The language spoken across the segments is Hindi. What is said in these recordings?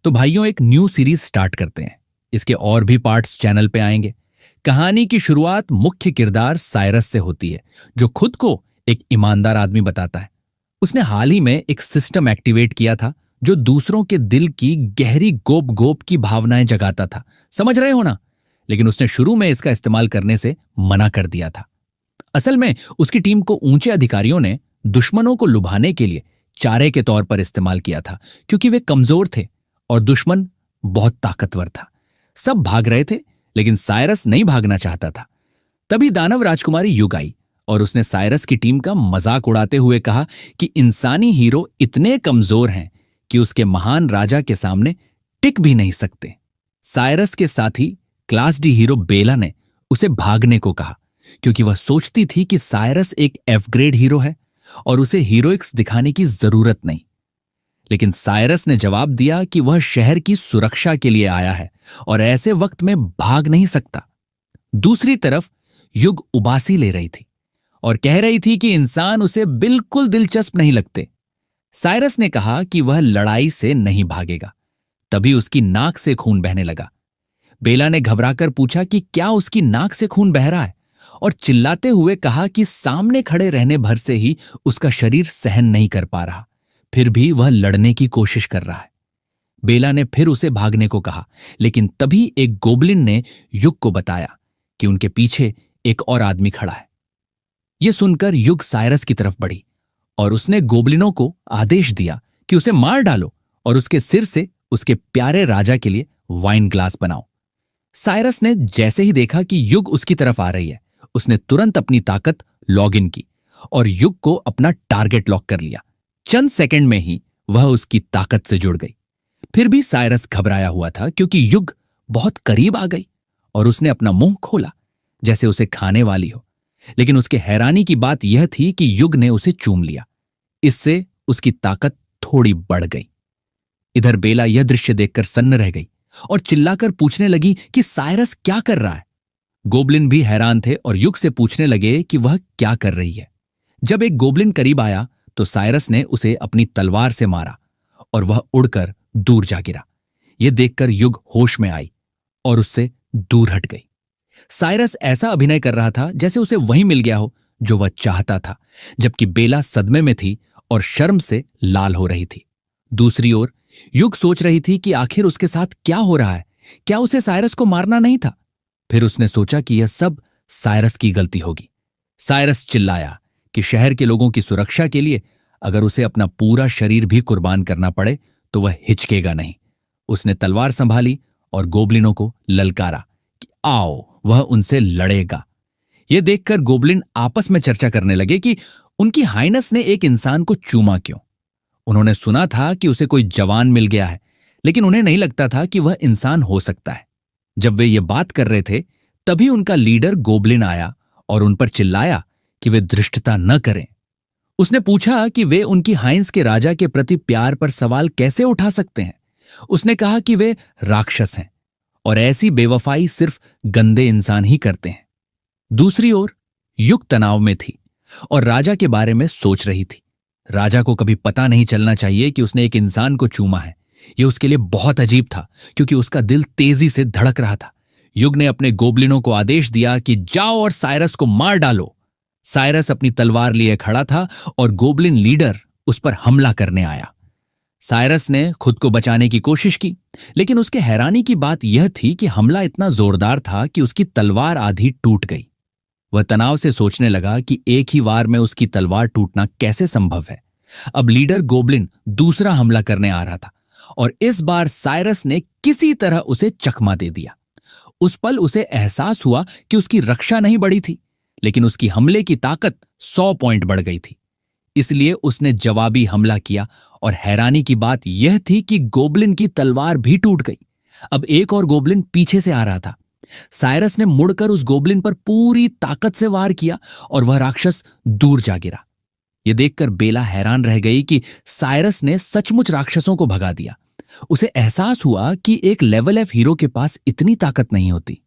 तो भाइयों, एक न्यू सीरीज स्टार्ट करते हैं। इसके और भी पार्ट्स चैनल पे आएंगे। कहानी की शुरुआत मुख्य किरदार साइरस से होती है, जो खुद को एक ईमानदार आदमी बताता है। उसने हाल ही में एक सिस्टम एक्टिवेट किया था जो दूसरों के दिल की गहरी गोप गोप की भावनाएं जगाता था। समझ रहे हो ना? लेकिन उसने शुरू में इसका इस्तेमाल करने से मना कर दिया था। असल में उसकी टीम को ऊंचे अधिकारियों ने दुश्मनों को लुभाने के लिए चारे के तौर पर इस्तेमाल किया था, क्योंकि वे कमजोर थे और दुश्मन बहुत ताकतवर था। सब भाग रहे थे, लेकिन साइरस नहीं भागना चाहता था। तभी दानव राजकुमारी युग आई और उसने साइरस की टीम का मजाक उड़ाते हुए कहा कि इंसानी हीरो इतने कमजोर हैं कि उसके महान राजा के सामने टिक भी नहीं सकते। साइरस के साथी क्लास डी हीरो बेला ने उसे भागने को कहा, क्योंकि वह सोचती थी कि साइरस एक एफ ग्रेड हीरो है और उसे हीरोइक्स दिखाने की जरूरत नहीं। लेकिन साइरस ने जवाब दिया कि वह शहर की सुरक्षा के लिए आया है और ऐसे वक्त में भाग नहीं सकता। दूसरी तरफ युग उबासी ले रही थी और कह रही थी कि इंसान उसे बिल्कुल दिलचस्प नहीं लगते। साइरस ने कहा कि वह लड़ाई से नहीं भागेगा। तभी उसकी नाक से खून बहने लगा। बेला ने घबराकर पूछा कि क्या उसकी नाक से खून बह रहा है, और चिल्लाते हुए कहा कि सामने खड़े रहने भर से ही उसका शरीर सहन नहीं कर पा रहा, फिर भी वह लड़ने की कोशिश कर रहा है। बेला ने फिर उसे भागने को कहा, लेकिन तभी एक गोबलिन ने युग को बताया कि उनके पीछे एक और आदमी खड़ा है। यह सुनकर युग साइरस की तरफ बढ़ी और उसने गोबलिनों को आदेश दिया कि उसे मार डालो और उसके सिर से उसके प्यारे राजा के लिए वाइन ग्लास बनाओ। साइरस ने जैसे ही देखा कि युग उसकी तरफ आ रही है, उसने तुरंत अपनी ताकत लॉग इन की और युग को अपना टारगेट लॉक कर लिया। चंद सेकंड में ही वह उसकी ताकत से जुड़ गई। फिर भी साइरस घबराया हुआ था, क्योंकि युग बहुत करीब आ गई और उसने अपना मुंह खोला जैसे उसे खाने वाली हो। लेकिन उसके हैरानी की बात यह थी कि युग ने उसे चूम लिया। इससे उसकी ताकत थोड़ी बढ़ गई। इधर बेला यह दृश्य देखकर सन्न रह गई और चिल्लाकर पूछने लगी कि साइरस क्या कर रहा है। गोबलिन भी हैरान थे और युग से पूछने लगे कि वह क्या कर रही है। जब एक गोबलिन करीब आया तो साइरस ने उसे अपनी तलवार से मारा और वह उड़कर दूर जा गिरा। यह देखकर युग होश में आई और उससे दूर हट गई। साइरस ऐसा अभिनय कर रहा था जैसे उसे वही मिल गया हो जो वह चाहता था, जबकि बेला सदमे में थी और शर्म से लाल हो रही थी। दूसरी ओर युग सोच रही थी कि आखिर उसके साथ क्या हो रहा है। क्या उसे साइरस को मारना नहीं था? फिर उसने सोचा कि यह सब साइरस की गलती होगी। साइरस चिल्लाया कि शहर के लोगों की सुरक्षा के लिए अगर उसे अपना पूरा शरीर भी कुर्बान करना पड़े तो वह हिचकेगा नहीं। उसने तलवार संभाली और गोबलिनों को ललकारा कि आओ, वह उनसे लड़ेगा। यह देखकर गोबलिन आपस में चर्चा करने लगे कि उनकी हाइनेस ने एक इंसान को चूमा क्यों। उन्होंने सुना था कि उसे कोई जवान मिल गया है, लेकिन उन्हें नहीं लगता था कि वह इंसान हो सकता है। जब वे ये बात कर रहे थे, तभी उनका लीडर गोबलिन आया और उन पर चिल्लाया कि वे धृष्टता न करें। उसने पूछा कि वे उनकी हाइंस के राजा के प्रति प्यार पर सवाल कैसे उठा सकते हैं। उसने कहा कि वे राक्षस हैं और ऐसी बेवफाई सिर्फ गंदे इंसान ही करते हैं। दूसरी ओर युग तनाव में थी और राजा के बारे में सोच रही थी। राजा को कभी पता नहीं चलना चाहिए कि उसने एक इंसान को चूमा है। यह उसके लिए बहुत अजीब था, क्योंकि उसका दिल तेजी से धड़क रहा था। युग ने अपने गोबलिनों को आदेश दिया कि जाओ और साइरस को मार डालो। साइरस अपनी तलवार लिए खड़ा था और गोबलिन लीडर उस पर हमला करने आया। साइरस ने खुद को बचाने की कोशिश की, लेकिन उसके हैरानी की बात यह थी कि हमला इतना जोरदार था कि उसकी तलवार आधी टूट गई। वह तनाव से सोचने लगा कि एक ही वार में उसकी तलवार टूटना कैसे संभव है। अब लीडर गोबलिन दूसरा हमला करने आ रहा था और इस बार साइरस ने किसी तरह उसे चकमा दे दिया। उस पल उसे एहसास हुआ कि उसकी रक्षा नहीं बढ़ी थी, लेकिन उसकी हमले की ताकत 100 पॉइंट बढ़ गई थी। इसलिए उसने जवाबी हमला किया और हैरानी की बात यह थी कि गोबलिन की तलवार भी टूट गई। अब एक और गोबलिन पीछे से आ रहा था। साइरस ने मुड़कर उस गोबलिन पर पूरी ताकत से वार किया और वह राक्षस दूर जा गिरा। यह देखकर बेला हैरान रह गई कि साइरस ने सचमुच राक्षसों को भगा दिया। उसे एहसास हुआ कि एक लेवल एफ हीरो के पास इतनी ताकत नहीं होती।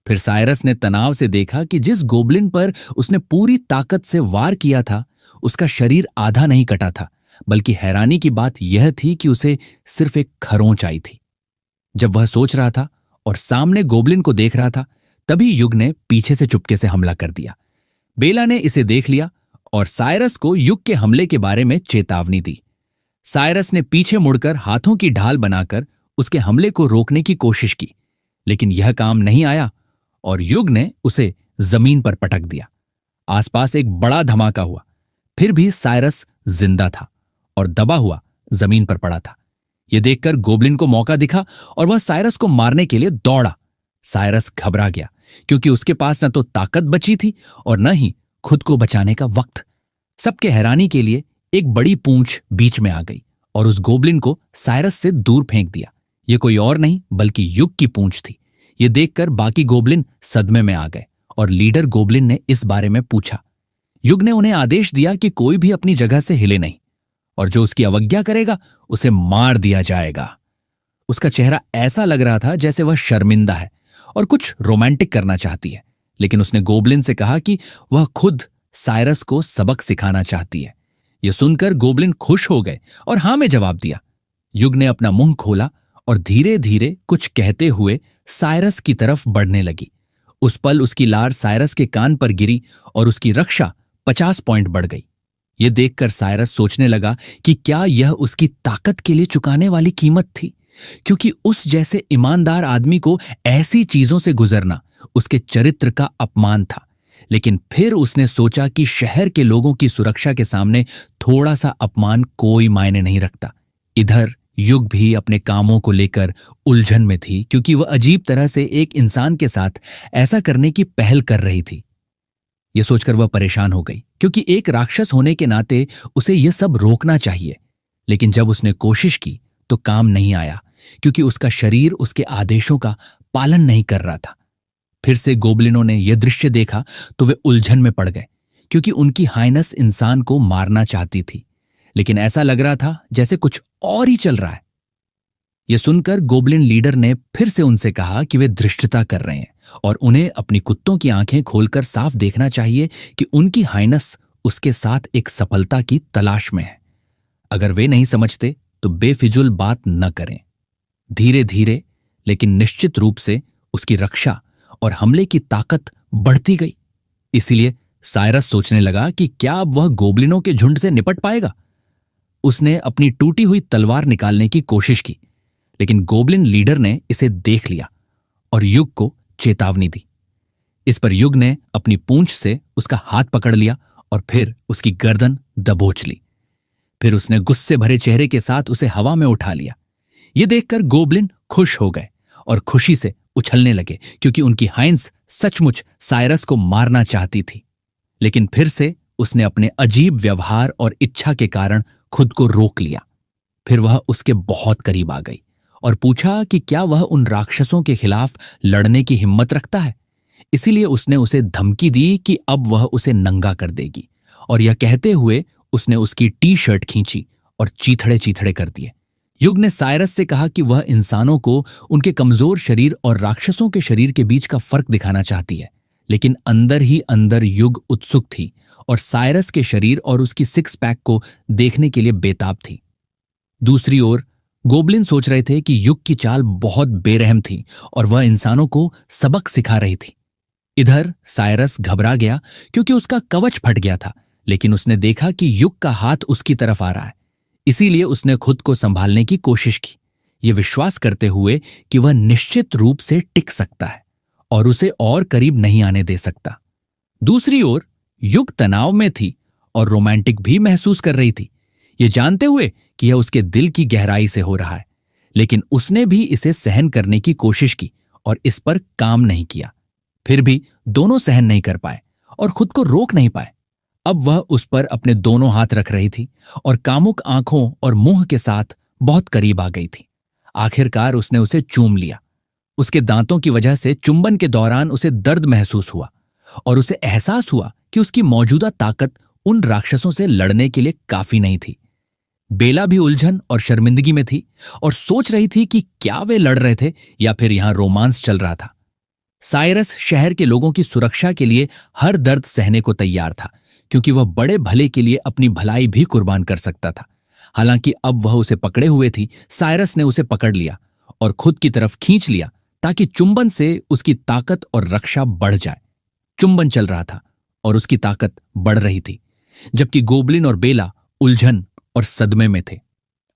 फिर साइरस ने तनाव से देखा कि जिस गोबलिन पर उसने पूरी ताकत से वार किया था, उसका शरीर आधा नहीं कटा था, बल्कि हैरानी की बात यह थी कि उसे सिर्फ एक खरोंच आई थी। जब वह सोच रहा था और सामने गोबलिन को देख रहा था, तभी युग ने पीछे से चुपके से हमला कर दिया। बेला ने इसे देख लिया और साइरस को युग के हमले के बारे में चेतावनी दी। साइरस ने पीछे मुड़कर हाथों की ढाल बनाकर उसके हमले को रोकने की कोशिश की, लेकिन यह काम नहीं आया और युग ने उसे जमीन पर पटक दिया। आसपास एक बड़ा धमाका हुआ, फिर भी साइरस जिंदा था और दबा हुआ जमीन पर पड़ा था। यह देखकर गोबलिन को मौका दिखा और वह साइरस को मारने के लिए दौड़ा। साइरस घबरा गया क्योंकि उसके पास न तो ताकत बची थी और न ही खुद को बचाने का वक्त। सबके हैरानी के लिए एक बड़ी पूंछ बीच में आ गई और उस गोबलिन को साइरस से दूर फेंक दिया। यह कोई और नहीं बल्कि युग की पूंछ थी। यह देखकर बाकी गोबलिन सदमे में आ गए और लीडर गोबलिन ने इस बारे में पूछा। युग ने उन्हें आदेश दिया कि कोई भी अपनी जगह से हिले नहीं और जो उसकी अवज्ञा करेगा उसे मार दिया जाएगा। उसका चेहरा ऐसा लग रहा था जैसे वह शर्मिंदा है और कुछ रोमांटिक करना चाहती है, लेकिन उसने गोबलिन से कहा कि वह खुद साइरस को सबक सिखाना चाहती है। यह सुनकर गोबलिन खुश हो गए और हां में जवाब दिया। युग ने अपना मुंह खोला और धीरे धीरे कुछ कहते हुए साइरस की तरफ बढ़ने लगी। उस पल उसकी लार साइरस के कान पर गिरी और उसकी रक्षा 50 पॉइंट बढ़ गई। यह देखकर साइरस सोचने लगा कि क्या यह उसकी ताकत के लिए चुकाने वाली कीमत थी, क्योंकि उस जैसे ईमानदार आदमी को ऐसी चीजों से गुजरना उसके चरित्र का अपमान था। लेकिन फिर उसने सोचा कि शहर के लोगों की सुरक्षा के सामने थोड़ा सा अपमान कोई मायने नहीं रखता। इधर युग भी अपने कामों को लेकर उलझन में थी, क्योंकि वह अजीब तरह से एक इंसान के साथ ऐसा करने की पहल कर रही थी। यह सोचकर वह परेशान हो गई, क्योंकि एक राक्षस होने के नाते उसे यह सब रोकना चाहिए। लेकिन जब उसने कोशिश की तो काम नहीं आया, क्योंकि उसका शरीर उसके आदेशों का पालन नहीं कर रहा था। फिर से गोबलिनों ने यह दृश्य देखा तो वे उलझन में पड़ गए, क्योंकि उनकी हाइनेस इंसान को मारना चाहती थी, लेकिन ऐसा लग रहा था जैसे कुछ और ही चल रहा है। यह सुनकर गोबलिन लीडर ने फिर से उनसे कहा कि वे धृष्टता कर रहे हैं और उन्हें अपनी कुत्तों की आंखें खोलकर साफ देखना चाहिए कि उनकी हाइनेस उसके साथ एक सफलता की तलाश में है। अगर वे नहीं समझते तो बेफिजुल बात न करें। धीरे धीरे लेकिन निश्चित रूप से उसकी रक्षा और हमले की ताकत बढ़ती गई। इसीलिए साइरस सोचने लगा कि क्या अब वह गोबलिनों के झुंड से निपट पाएगा। उसने अपनी टूटी हुई तलवार निकालने की कोशिश की, लेकिन गोबलिन लीडर ने इसे देख लिया और युग को चेतावनी दी। इस पर युग ने अपनी पूंछ से उसका हाथ पकड़ लिया और फिर उसकी गर्दन दबोच ली। फिर उसने गुस्से भरे चेहरे के साथ उसे हवा में उठा लिया। यह देखकर गोबलिन खुश हो गए और खुशी से उछलने लगे, क्योंकि उनकी हाइंस सचमुच साइरस को मारना चाहती थी। लेकिन फिर से उसने अपने अजीब व्यवहार और इच्छा के कारण खुद को रोक लिया। फिर वह उसके बहुत करीब आ गई और पूछा कि क्या वह उन राक्षसों के खिलाफ लड़ने की हिम्मत रखता है। इसीलिए उसने उसे धमकी दी कि अब वह उसे नंगा कर देगी, और यह कहते हुए उसने उसकी टी शर्ट खींची और चीथड़े चीथड़े कर दिए। युग ने साइरस से कहा कि वह इंसानों को उनके कमजोर शरीर और राक्षसों के शरीर के बीच का फर्क दिखाना चाहती है, लेकिन अंदर ही अंदर युग उत्सुक थी और साइरस के शरीर और उसकी सिक्स पैक को देखने के लिए बेताब थी। दूसरी ओर गोबलिन सोच रहे थे कि युग की चाल बहुत बेरहम थी और वह इंसानों को सबक सिखा रही थी। इधर साइरस घबरा गया क्योंकि उसका कवच फट गया था, लेकिन उसने देखा कि युग का हाथ उसकी तरफ आ रहा है। इसीलिए उसने खुद को संभालने की कोशिश की, ये विश्वास करते हुए कि वह निश्चित रूप से टिक सकता है और उसे और करीब नहीं आने दे सकता। दूसरी ओर युग तनाव में थी और रोमांटिक भी महसूस कर रही थी, ये जानते हुए कि यह उसके दिल की गहराई से हो रहा है। लेकिन उसने भी इसे सहन करने की कोशिश की और इस पर काम नहीं किया। फिर भी दोनों सहन नहीं कर पाए और खुद को रोक नहीं पाए। अब वह उस पर अपने दोनों हाथ रख रही थी और कामुक आंखों और मुंह के साथ बहुत करीब आ गई थी। आखिरकार उसने उसे चूम लिया। उसके दांतों की वजह से चुंबन के दौरान उसे दर्द महसूस हुआ और उसे एहसास हुआ कि उसकी मौजूदा ताकत उन राक्षसों से लड़ने के लिए काफी नहीं थी। बेला भी उलझन और शर्मिंदगी में थी और सोच रही थी कि क्या वे लड़ रहे थे या फिर यहां रोमांस चल रहा था। साइरस शहर के लोगों की सुरक्षा के लिए हर दर्द सहने को तैयार था, क्योंकि वह बड़े भले के लिए अपनी भलाई भी कुर्बान कर सकता था। हालांकि अब वह उसे पकड़े हुए थी, साइरस ने उसे पकड़ लिया और खुद की तरफ खींच लिया ताकि चुंबन से उसकी ताकत और रक्षा बढ़ जाए। चुंबन चल रहा था और उसकी ताकत बढ़ रही थी, जबकि गोबलिन और बेला उलझन और सदमे में थे।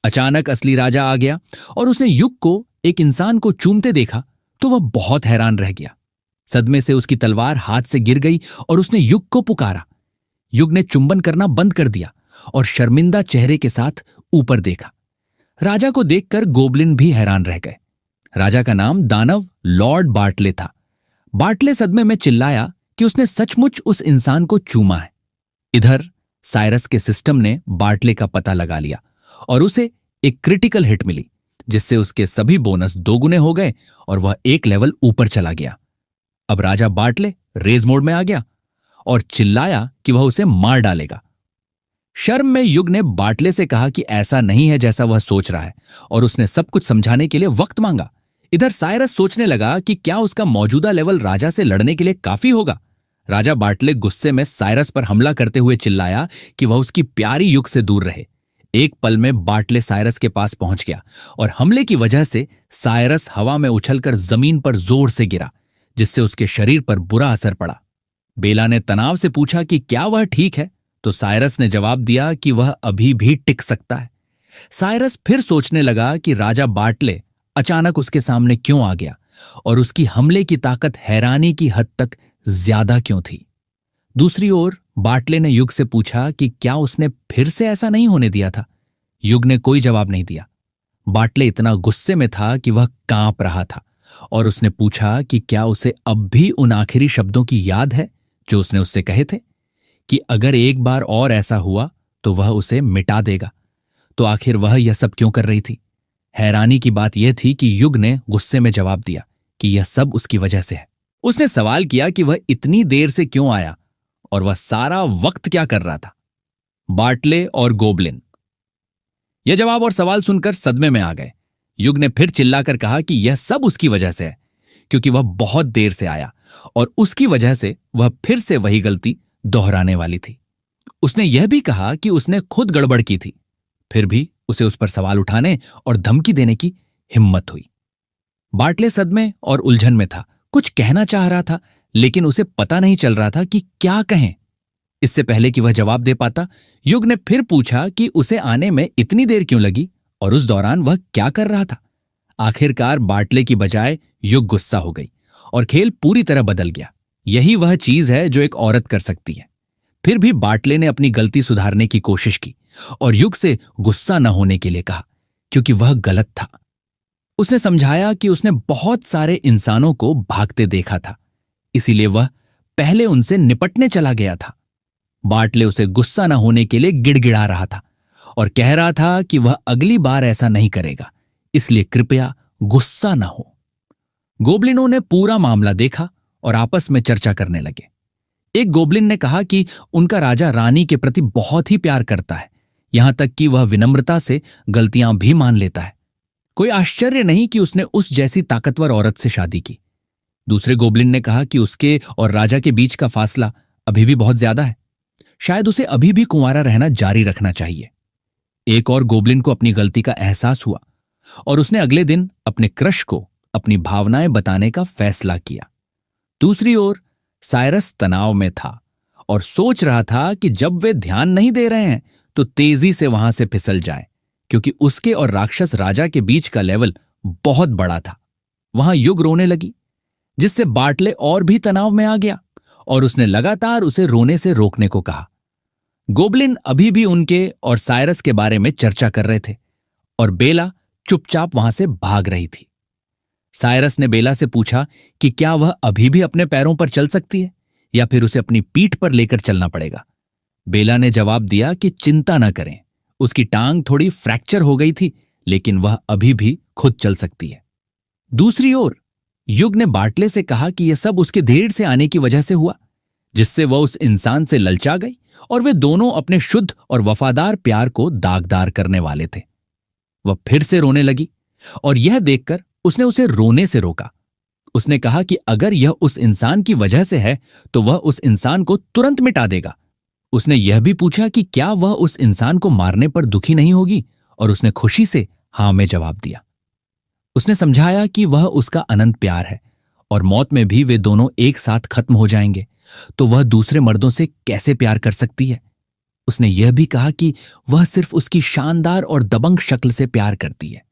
अचानक असली राजा आ गया और उसने युग को एक इंसान को चूमते देखा तो वह बहुत हैरान रह गया। सदमे से उसकी तलवार हाथ से गिर गई और उसने युग को पुकारा। युग ने चुंबन करना बंद कर दिया और शर्मिंदा चेहरे के साथ ऊपर देखा। राजा को देखकर गोबलिन भी हैरान रह गए। राजा का नाम दानव लॉर्ड बार्टले था। बार्टले सदमे में चिल्लाया कि उसने सचमुच उस इंसान को चूमा है। इधर साइरस के सिस्टम ने बार्टले का पता लगा लिया और उसे एक क्रिटिकल हिट मिली, जिससे उसके सभी बोनस दोगुने हो गए और वह एक लेवल ऊपर चला गया। अब राजा बार्टले रेज मोड में आ गया और चिल्लाया कि वह उसे मार डालेगा। शर्म में युग ने बार्टले से कहा कि ऐसा नहीं है जैसा वह सोच रहा है, और उसने सब कुछ समझाने के लिए वक्त मांगा। इधर साइरस सोचने लगा कि क्या उसका मौजूदा लेवल राजा से लड़ने के लिए काफी होगा। राजा बार्टले गुस्से में साइरस पर हमला करते हुए चिल्लाया कि वह उसकी प्यारी युग से दूर रहे। एक पल में बार्टले साइरस के पास पहुंच गया और हमले की वजह से साइरस हवा में उछलकर जमीन पर जोर से गिरा, जिससे उसके शरीर पर बुरा असर पड़ा। बेला ने तनाव से पूछा कि क्या वह ठीक है, तो साइरस ने जवाब दिया कि वह अभी भी टिक सकता है। साइरस फिर सोचने लगा कि राजा बार्टले अचानक उसके सामने क्यों आ गया और उसकी हमले की ताकत हैरानी की हद तक ज्यादा क्यों थी। दूसरी ओर बार्टले ने युग से पूछा कि क्या उसने फिर से ऐसा नहीं होने दिया था। युग ने कोई जवाब नहीं दिया। बार्टले इतना गुस्से में था कि वह कांप रहा था और उसने पूछा कि क्या उसे अब भी उन आखिरी शब्दों की याद है जो उसने उससे कहे थे, कि अगर एक बार और ऐसा हुआ तो वह उसे मिटा देगा। तो आखिर वह यह सब क्यों कर रही थी? हैरानी की बात यह थी कि युग ने गुस्से में जवाब दिया कि यह सब उसकी वजह से है। उसने सवाल किया कि वह इतनी देर से क्यों आया और वह सारा वक्त क्या कर रहा था। बार्टले और गोबलिन यह जवाब और सवाल सुनकर सदमे में आ गए। युग ने फिर चिल्लाकर कहा कि यह सब उसकी वजह से है, क्योंकि वह बहुत देर से आया और उसकी वजह से वह फिर से वही गलती दोहराने वाली थी। उसने यह भी कहा कि उसने खुद गड़बड़ की थी, फिर भी उसे उस पर सवाल उठाने और धमकी देने की हिम्मत हुई। बार्टले सदमे और उलझन में था, कुछ कहना चाह रहा था लेकिन उसे पता नहीं चल रहा था कि क्या कहें। इससे पहले कि वह जवाब दे पाता, युग ने फिर पूछा कि उसे आने में इतनी देर क्यों लगी और उस दौरान वह क्या कर रहा था। आखिरकार बार्टले की बजाय युग गुस्सा हो गई और खेल पूरी तरह बदल गया। यही वह चीज है जो एक औरत कर सकती है। फिर भी बार्टले ने अपनी गलती सुधारने की कोशिश की और युग से गुस्सा न होने के लिए कहा, क्योंकि वह गलत था। उसने समझाया कि उसने बहुत सारे इंसानों को भागते देखा था, इसीलिए वह पहले उनसे निपटने चला गया था। बार्टले उसे गुस्सा न होने के लिए गिड़गिड़ा रहा था और कह रहा था कि वह अगली बार ऐसा नहीं करेगा, इसलिए कृपया गुस्सा न हो। गोबलिनों ने पूरा मामला देखा और आपस में चर्चा करने लगे। एक गोबलिन ने कहा कि उनका राजा रानी के प्रति बहुत ही प्यार करता है, यहां तक कि वह विनम्रता से गलतियां भी मान लेता है। कोई आश्चर्य नहीं कि उसने उस जैसी ताकतवर औरत से शादी की। दूसरे गोबलिन ने कहा कि उसके और राजा के बीच का फासला अभी भी बहुत ज्यादा है, शायद उसे अभी भी कुंवारा रहना जारी रखना चाहिए। एक और गोबलिन को अपनी गलती का एहसास हुआ और उसने अगले दिन अपने क्रश को अपनी भावनाएं बताने का फैसला किया। दूसरी ओर साइरस तनाव में था और सोच रहा था कि जब वे ध्यान नहीं दे रहे हैं तो तेजी से वहां से फिसल जाए, क्योंकि उसके और राक्षस राजा के बीच का लेवल बहुत बड़ा था। वहां युग रोने लगी, जिससे बार्टले और भी तनाव में आ गया और उसने लगातार उसे रोने से रोकने को कहा। गोबलिन अभी भी उनके और साइरस के बारे में चर्चा कर रहे थे और बेला चुपचाप वहां से भाग रही थी। साइरस ने बेला से पूछा कि क्या वह अभी भी अपने पैरों पर चल सकती है या फिर उसे अपनी पीठ पर लेकर चलना पड़ेगा। बेला ने जवाब दिया कि चिंता न करें, उसकी टांग थोड़ी फ्रैक्चर हो गई थी लेकिन वह अभी भी खुद चल सकती है। दूसरी ओर युग ने बार्टले से कहा कि यह सब उसके देर से आने की वजह से हुआ, जिससे वह उस इंसान से ललचा गई और वे दोनों अपने शुद्ध और वफादार प्यार को दागदार करने वाले थे। वह फिर से रोने लगी और यह देखकर उसने उसे रोने से रोका। उसने कहा कि अगर यह उस इंसान की वजह से है तो वह उस इंसान को तुरंत मिटा देगा। उसने यह भी पूछा कि क्या वह उस इंसान को मारने पर दुखी नहीं होगी, और उसने खुशी से हाँ में जवाब दिया। उसने समझाया कि वह उसका अनंत प्यार है और मौत में भी वे दोनों एक साथ खत्म हो जाएंगे, तो वह दूसरे मर्दों से कैसे प्यार कर सकती है। उसने यह भी कहा कि वह सिर्फ उसकी शानदार और दबंग शक्ल से प्यार करती है।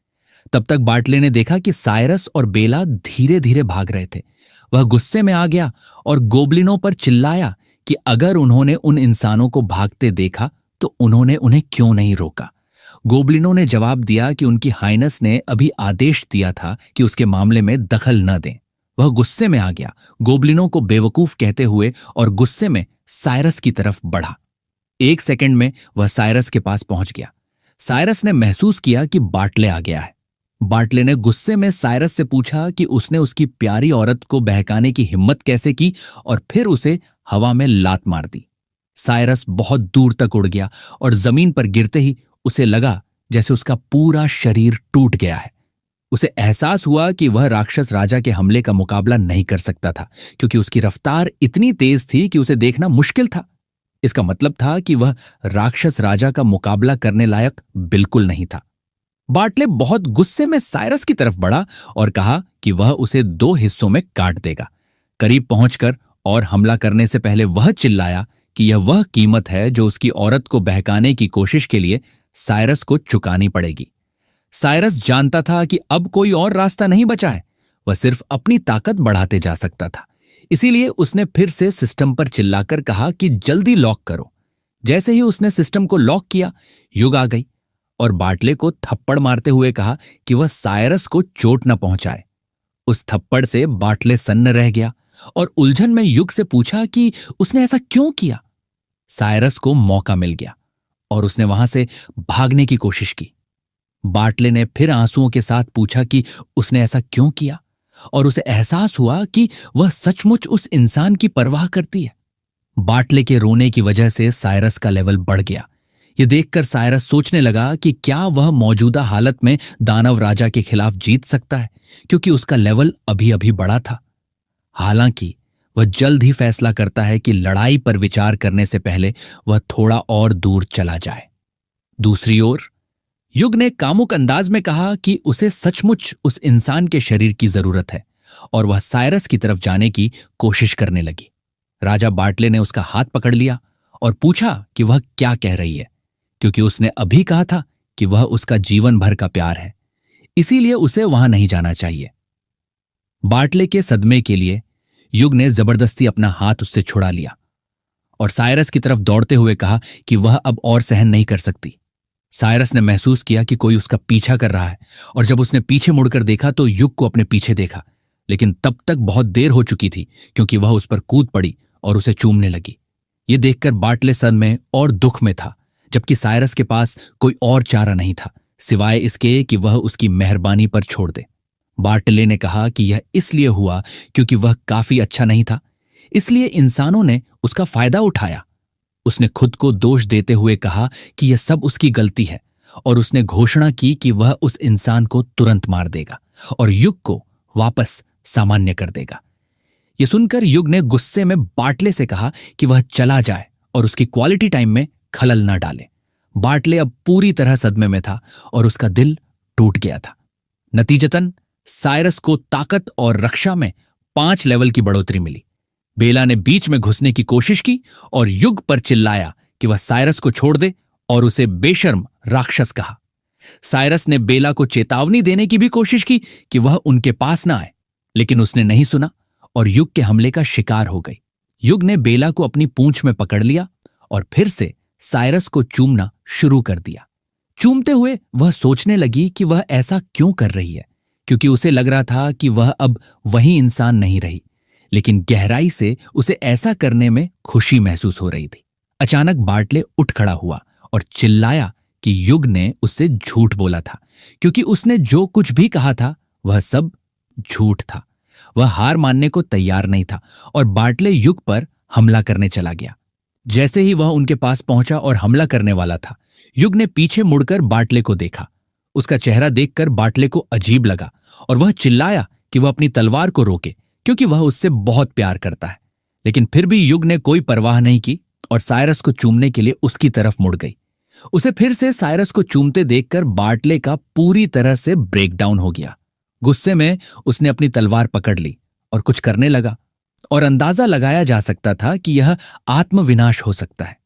तब तक बार्टले ने देखा कि साइरस और बेला धीरे धीरे भाग रहे थे। वह गुस्से में आ गया और गोबलिनों पर चिल्लाया कि अगर उन्होंने उन इंसानों को भागते देखा तो उन्होंने उन्हें क्यों नहीं रोका। गोबलिनों ने जवाब दिया कि उनकी हाइनेस ने अभी आदेश दिया था कि उसके मामले में दखल न दें। वह गुस्से में आ गया, गोबलिनों को बेवकूफ कहते हुए, और गुस्से में साइरस की तरफ बढ़ा। 1 सेकंड में वह साइरस के पास पहुंच गया। साइरस ने महसूस किया कि बार्टले आ गया है। बार्टले ने गुस्से में साइरस से पूछा कि उसने उसकी प्यारी औरत को बहकाने की हिम्मत कैसे की, और फिर उसे हवा में लात मार दी। साइरस बहुत दूर तक उड़ गया और जमीन पर गिरते ही उसे लगा जैसे उसका पूरा शरीर टूट गया है। उसे एहसास हुआ कि वह राक्षस राजा के हमले का मुकाबला नहीं कर सकता था, क्योंकि उसकी रफ्तार इतनी तेज थी कि उसे देखना मुश्किल था। इसका मतलब था कि वह राक्षस राजा का मुकाबला करने लायक बिल्कुल नहीं था। बार्टले बहुत गुस्से में साइरस की तरफ बढ़ा और कहा कि वह उसे 2 हिस्सों में काट देगा। करीब पहुंचकर और हमला करने से पहले वह चिल्लाया कि यह वह कीमत है जो उसकी औरत को बहकाने की कोशिश के लिए साइरस को चुकानी पड़ेगी। साइरस जानता था कि अब कोई और रास्ता नहीं बचा है, वह सिर्फ अपनी ताकत बढ़ाते जा सकता था। इसीलिए उसने फिर से सिस्टम पर चिल्लाकर कहा कि जल्दी लॉक करो। जैसे ही उसने सिस्टम को लॉक किया, युग आ गई और बार्टले को थप्पड़ मारते हुए कहा कि वह साइरस को चोट न पहुंचाए। उस थप्पड़ से बार्टले सन्न रह गया और उलझन में युग से पूछा कि उसने ऐसा क्यों किया। साइरस को मौका मिल गया और उसने वहां से भागने की कोशिश की। बार्टले ने फिर आंसुओं के साथ पूछा कि उसने ऐसा क्यों किया, और उसे एहसास हुआ कि वह सचमुच उस इंसान की परवाह करती है। बार्टले के रोने की वजह से साइरस का लेवल बढ़ गया। यह देखकर साइरस सोचने लगा कि क्या वह मौजूदा हालत में दानव राजा के खिलाफ जीत सकता है, क्योंकि उसका लेवल अभी अभी बढ़ा था। हालांकि वह जल्द ही फैसला करता है कि लड़ाई पर विचार करने से पहले वह थोड़ा और दूर चला जाए। दूसरी ओर युग ने कामुक अंदाज में कहा कि उसे सचमुच उस इंसान के शरीर की जरूरत है, और वह साइरस की तरफ जाने की कोशिश करने लगी। राजा बार्टले ने उसका हाथ पकड़ लिया और पूछा कि वह क्या कह रही है, क्योंकि उसने अभी कहा था कि वह उसका जीवन भर का प्यार है, इसीलिए उसे वहां नहीं जाना चाहिए। बार्टले के सदमे के लिए युग ने जबरदस्ती अपना हाथ उससे छुड़ा लिया और साइरस की तरफ दौड़ते हुए कहा कि वह अब और सहन नहीं कर सकती। साइरस ने महसूस किया कि कोई उसका पीछा कर रहा है, और जब उसने पीछे मुड़कर देखा तो युग को अपने पीछे देखा, लेकिन तब तक बहुत देर हो चुकी थी, क्योंकि वह उस पर कूद पड़ी और उसे चूमने लगी। ये देखकर बार्टले सदमे और दुख में था, जबकि साइरस के पास कोई और चारा नहीं था सिवाय इसके कि वह उसकी मेहरबानी पर छोड़ दे। बार्टले ने कहा कि यह इसलिए हुआ क्योंकि वह काफी अच्छा नहीं था, इसलिए इंसानों ने उसका फायदा उठाया। उसने खुद को दोष देते हुए कहा कि यह सब उसकी गलती है, और उसने घोषणा की कि वह उस इंसान को तुरंत मार देगा और युग को वापस सामान्य कर देगा। यह सुनकर युग ने गुस्से में बार्टले से कहा कि वह चला जाए और उसकी क्वालिटी टाइम में खलल न डाले। बार्टले अब पूरी तरह सदमे में था और उसका दिल टूट गया था। नतीजतन साइरस को ताकत और रक्षा में 5 लेवल की बढ़ोतरी मिली। बेला ने बीच में घुसने की कोशिश की और युग पर चिल्लाया कि वह साइरस को छोड़ दे, और उसे बेशर्म राक्षस कहा। साइरस ने बेला को चेतावनी देने की भी कोशिश की कि वह उनके पास न आए, लेकिन उसने नहीं सुना और युग के हमले का शिकार हो गई। युग ने बेला को अपनी पूंछ में पकड़ लिया और फिर से साइरस को चूमना शुरू कर दिया। चूमते हुए वह सोचने लगी कि वह ऐसा क्यों कर रही है, क्योंकि उसे लग रहा था कि वह अब वही इंसान नहीं रही, लेकिन गहराई से उसे ऐसा करने में खुशी महसूस हो रही थी। अचानक बार्टले उठ खड़ा हुआ और चिल्लाया कि युग ने उससे झूठ बोला था, क्योंकि उसने जो कुछ भी कहा था वह सब झूठ था। वह हार मानने को तैयार नहीं था और बार्टले युग पर हमला करने चला गया। जैसे ही वह उनके पास पहुंचा और हमला करने वाला था, युग ने पीछे मुड़कर बार्टले को देखा। उसका चेहरा देखकर बार्टले को अजीब लगा और वह चिल्लाया कि वह अपनी तलवार को रोके, क्योंकि वह उससे बहुत प्यार करता है। लेकिन फिर भी युग ने कोई परवाह नहीं की और साइरस को चूमने के लिए उसकी तरफ मुड़ गई। उसे फिर से साइरस को चूमते देखकर बार्टले का पूरी तरह से ब्रेकडाउन हो गया। गुस्से में उसने अपनी तलवार पकड़ ली और कुछ करने लगा, और अंदाजा लगाया जा सकता था कि यह आत्मविनाश हो सकता है।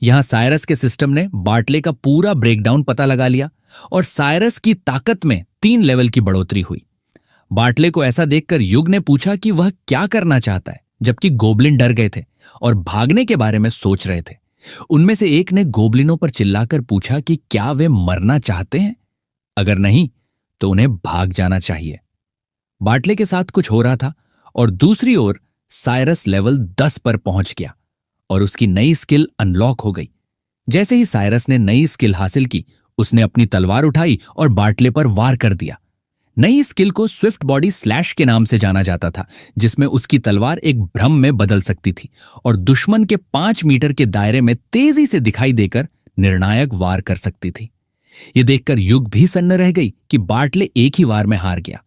यहां साइरस के सिस्टम ने बार्टले का पूरा ब्रेकडाउन पता लगा लिया और साइरस की ताकत में 3 लेवल की बढ़ोतरी हुई। बार्टले को ऐसा देखकर युग ने पूछा कि वह क्या करना चाहता है, जबकि गोबलिन डर गए थे और भागने के बारे में सोच रहे थे। उनमें से एक ने गोबलिनों पर चिल्लाकर पूछा कि क्या वे मरना चाहते हैं? अगर नहीं तो उन्हें भाग जाना चाहिए। बार्टले के साथ कुछ हो रहा था और दूसरी ओर साइरस लेवल 10 पर पहुंच गया और उसकी नई स्किल अनलॉक हो गई। जैसे ही साइरस ने नई स्किल हासिल की, उसने अपनी तलवार उठाई और बार्टले पर वार कर दिया। नई स्किल को स्विफ्ट बॉडी स्लैश के नाम से जाना जाता था, जिसमें उसकी तलवार एक भ्रम में बदल सकती थी और दुश्मन के 5 मीटर के दायरे में तेजी से दिखाई देकर निर्णायक वार कर सकती थी। यह देखकर युग भी सन्न रह गई कि बार्टले एक ही वार में हार गया।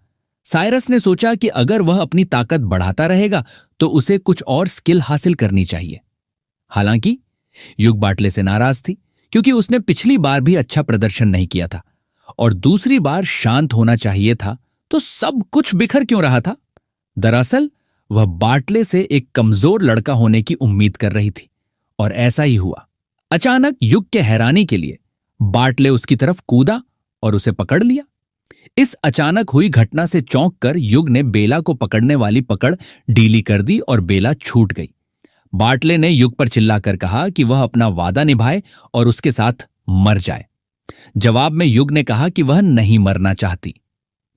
साइरस ने सोचा कि अगर वह अपनी ताकत बढ़ाता रहेगा तो उसे कुछ और स्किल हासिल करनी चाहिए। हालांकि युग बार्टले से नाराज थी, क्योंकि उसने पिछली बार भी अच्छा प्रदर्शन नहीं किया था और दूसरी बार शांत होना चाहिए था, तो सब कुछ बिखर क्यों रहा था? दरअसल वह बार्टले से एक कमजोर लड़का होने की उम्मीद कर रही थी, और ऐसा ही हुआ। अचानक युग के हैरानी के लिए बार्टले उसकी तरफ कूदा और उसे पकड़ लिया। इस अचानक हुई घटना से चौंक कर युग ने बेला को पकड़ने वाली पकड़ ढीली कर दी और बेला छूट गई। बार्टले ने युग पर चिल्लाकर कहा कि वह अपना वादा निभाए और उसके साथ मर जाए। जवाब में युग ने कहा कि वह नहीं मरना चाहती।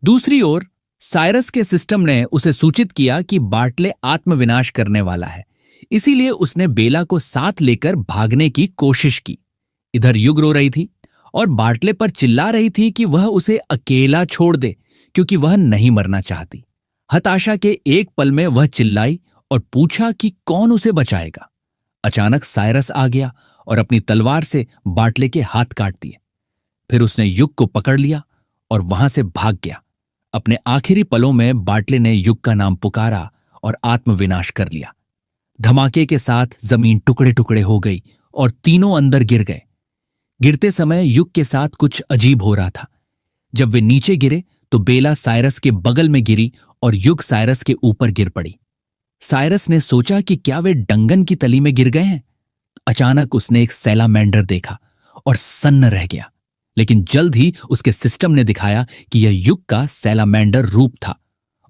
दूसरी ओर साइरस के सिस्टम ने उसे सूचित किया कि बार्टले आत्मविनाश करने वाला है, इसीलिए उसने बेला को साथ लेकर भागने की कोशिश की। इधर युग रो रही थी और बार्टले पर चिल्ला रही थी कि वह उसे अकेला छोड़ दे, क्योंकि वह नहीं मरना चाहती। हताशा के एक पल में वह चिल्लाई और पूछा कि कौन उसे बचाएगा। अचानक साइरस आ गया और अपनी तलवार से बार्टले के हाथ काट दिए। फिर उसने युग को पकड़ लिया और वहां से भाग गया। अपने आखिरी पलों में बार्टले ने युग का नाम पुकारा और आत्मविनाश कर लिया। धमाके के साथ जमीन टुकड़े टुकड़े हो गई और तीनों अंदर गिर गए। गिरते समय युग के साथ कुछ अजीब हो रहा था। जब वे नीचे गिरे तो बेला साइरस के बगल में गिरी और युग साइरस के ऊपर गिर पड़ी। साइरस ने सोचा कि क्या वे डंगन की तली में गिर गए हैं। अचानक उसने एक सैलामेंडर देखा और सन्न रह गया, लेकिन जल्द ही उसके सिस्टम ने दिखाया कि यह युग का सैलामेंडर रूप था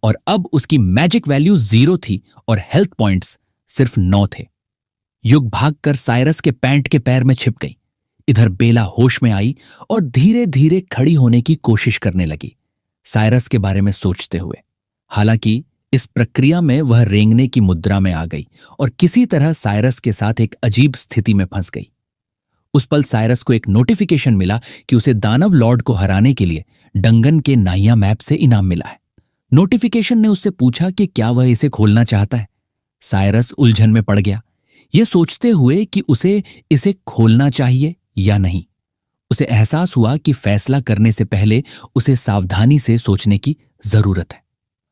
और अब उसकी मैजिक वैल्यू 0 थी और हेल्थ पॉइंट्स सिर्फ 9 थे। युग भागकर साइरस के पैंट के पैर में छिप गई। इधर बेला होश में आई और धीरे धीरे खड़ी होने की कोशिश करने लगी, साइरस के बारे में सोचते हुए। हालांकि इस प्रक्रिया में वह रेंगने की मुद्रा में आ गई और किसी तरह साइरस के साथ एक अजीब स्थिति में फंस गई। उस पल साइरस को एक नोटिफिकेशन मिला कि उसे दानव लॉर्ड को हराने के लिए डंगन के नाइया मैप से इनाम मिला है। नोटिफिकेशन ने उससे पूछा कि क्या वह इसे खोलना चाहता है। साइरस उलझन में पड़ गया, यह सोचते हुए कि उसे इसे खोलना चाहिए या नहीं। उसे एहसास हुआ कि फैसला करने से पहले उसे सावधानी से सोचने की जरूरत है।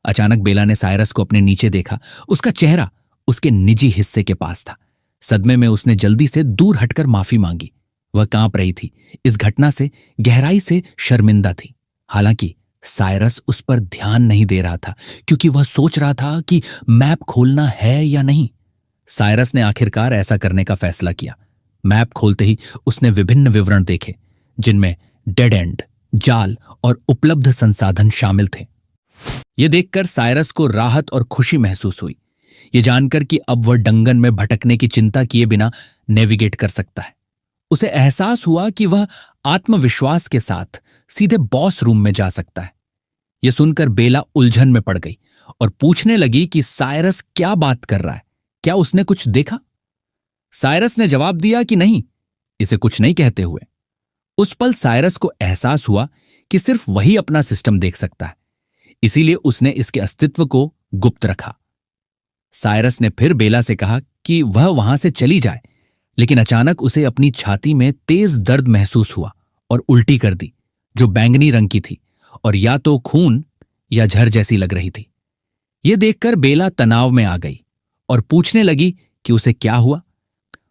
अचानक बेला ने साइरस को अपने नीचे देखा। उसका चेहरा उसके निजी हिस्से के पास था। सदमे में उसने जल्दी से दूर हटकर माफी मांगी। वह कांप रही थी, इस घटना से गहराई से शर्मिंदा थी। हालांकि साइरस उस पर ध्यान नहीं दे रहा था, क्योंकि वह सोच रहा था कि मैप खोलना है या नहीं। साइरस ने आखिरकार ऐसा करने का फैसला किया। मैप खोलते ही उसने विभिन्न विवरण देखे, जिनमें डेड एंड, जाल और उपलब्ध संसाधन शामिल थे। यह देखकर साइरस को राहत और खुशी महसूस हुई, यह जानकर कि अब वह डंगन में भटकने की चिंता किए बिना नेविगेट कर सकता है। उसे एहसास हुआ कि वह आत्मविश्वास के साथ सीधे बॉस रूम में जा सकता है। यह सुनकर बेला उलझन में पड़ गई और पूछने लगी कि साइरस क्या बात कर रहा है, क्या उसने कुछ देखा? साइरस ने जवाब दिया कि नहीं, इसे कुछ नहीं कहते हुए। उस पल साइरस को एहसास हुआ कि सिर्फ वही अपना सिस्टम देख सकता है, इसीलिए उसने इसके अस्तित्व को गुप्त रखा। साइरस ने फिर बेला से कहा कि वह वहां से चली जाए, लेकिन अचानक उसे अपनी छाती में तेज दर्द महसूस हुआ और उल्टी कर दी, जो बैंगनी रंग की थी और या तो खून या झर जैसी लग रही थी। यह देखकर बेला तनाव में आ गई और पूछने लगी कि उसे क्या हुआ।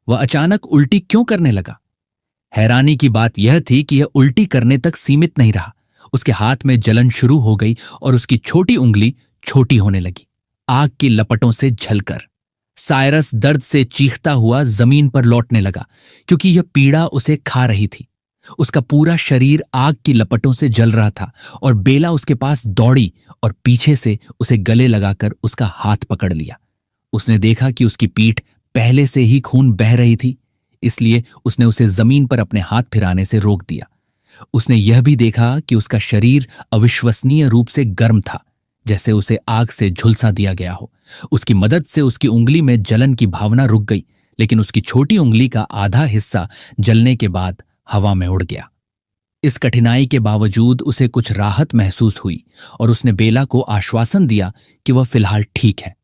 वह अचानक उल्टी क्यों करने लगा? हैरानी की बात यह थी कि यह उल्टी करने तक सीमित नहीं रहा। उसके हाथ में जलन शुरू हो गई और उसकी छोटी उंगली छोटी होने लगी, आग की लपटों से झलकर। साइरस दर्द से चीखता हुआ जमीन पर लौटने लगा, क्योंकि यह पीड़ा उसे खा रही थी। उसका पूरा शरीर आग की लपटों से जल रहा था और बेला उसके पास दौड़ी और पीछे से उसे गले लगाकर उसका हाथ पकड़ लिया। उसने देखा कि उसकी पीठ पहले से ही खून बह रही थी, इसलिए उसने उसे जमीन पर अपने हाथ फिराने से रोक दिया। उसने यह भी देखा कि उसका शरीर अविश्वसनीय रूप से गर्म था, जैसे उसे आग से झुलसा दिया गया हो। उसकी मदद से उसकी उंगली में जलन की भावना रुक गई, लेकिन उसकी छोटी उंगली का आधा हिस्सा जलने के बाद हवा में उड़ गया। इस कठिनाई के बावजूद उसे कुछ राहत महसूस हुई और उसने बेला को आश्वासन दिया कि वह फिलहाल ठीक है।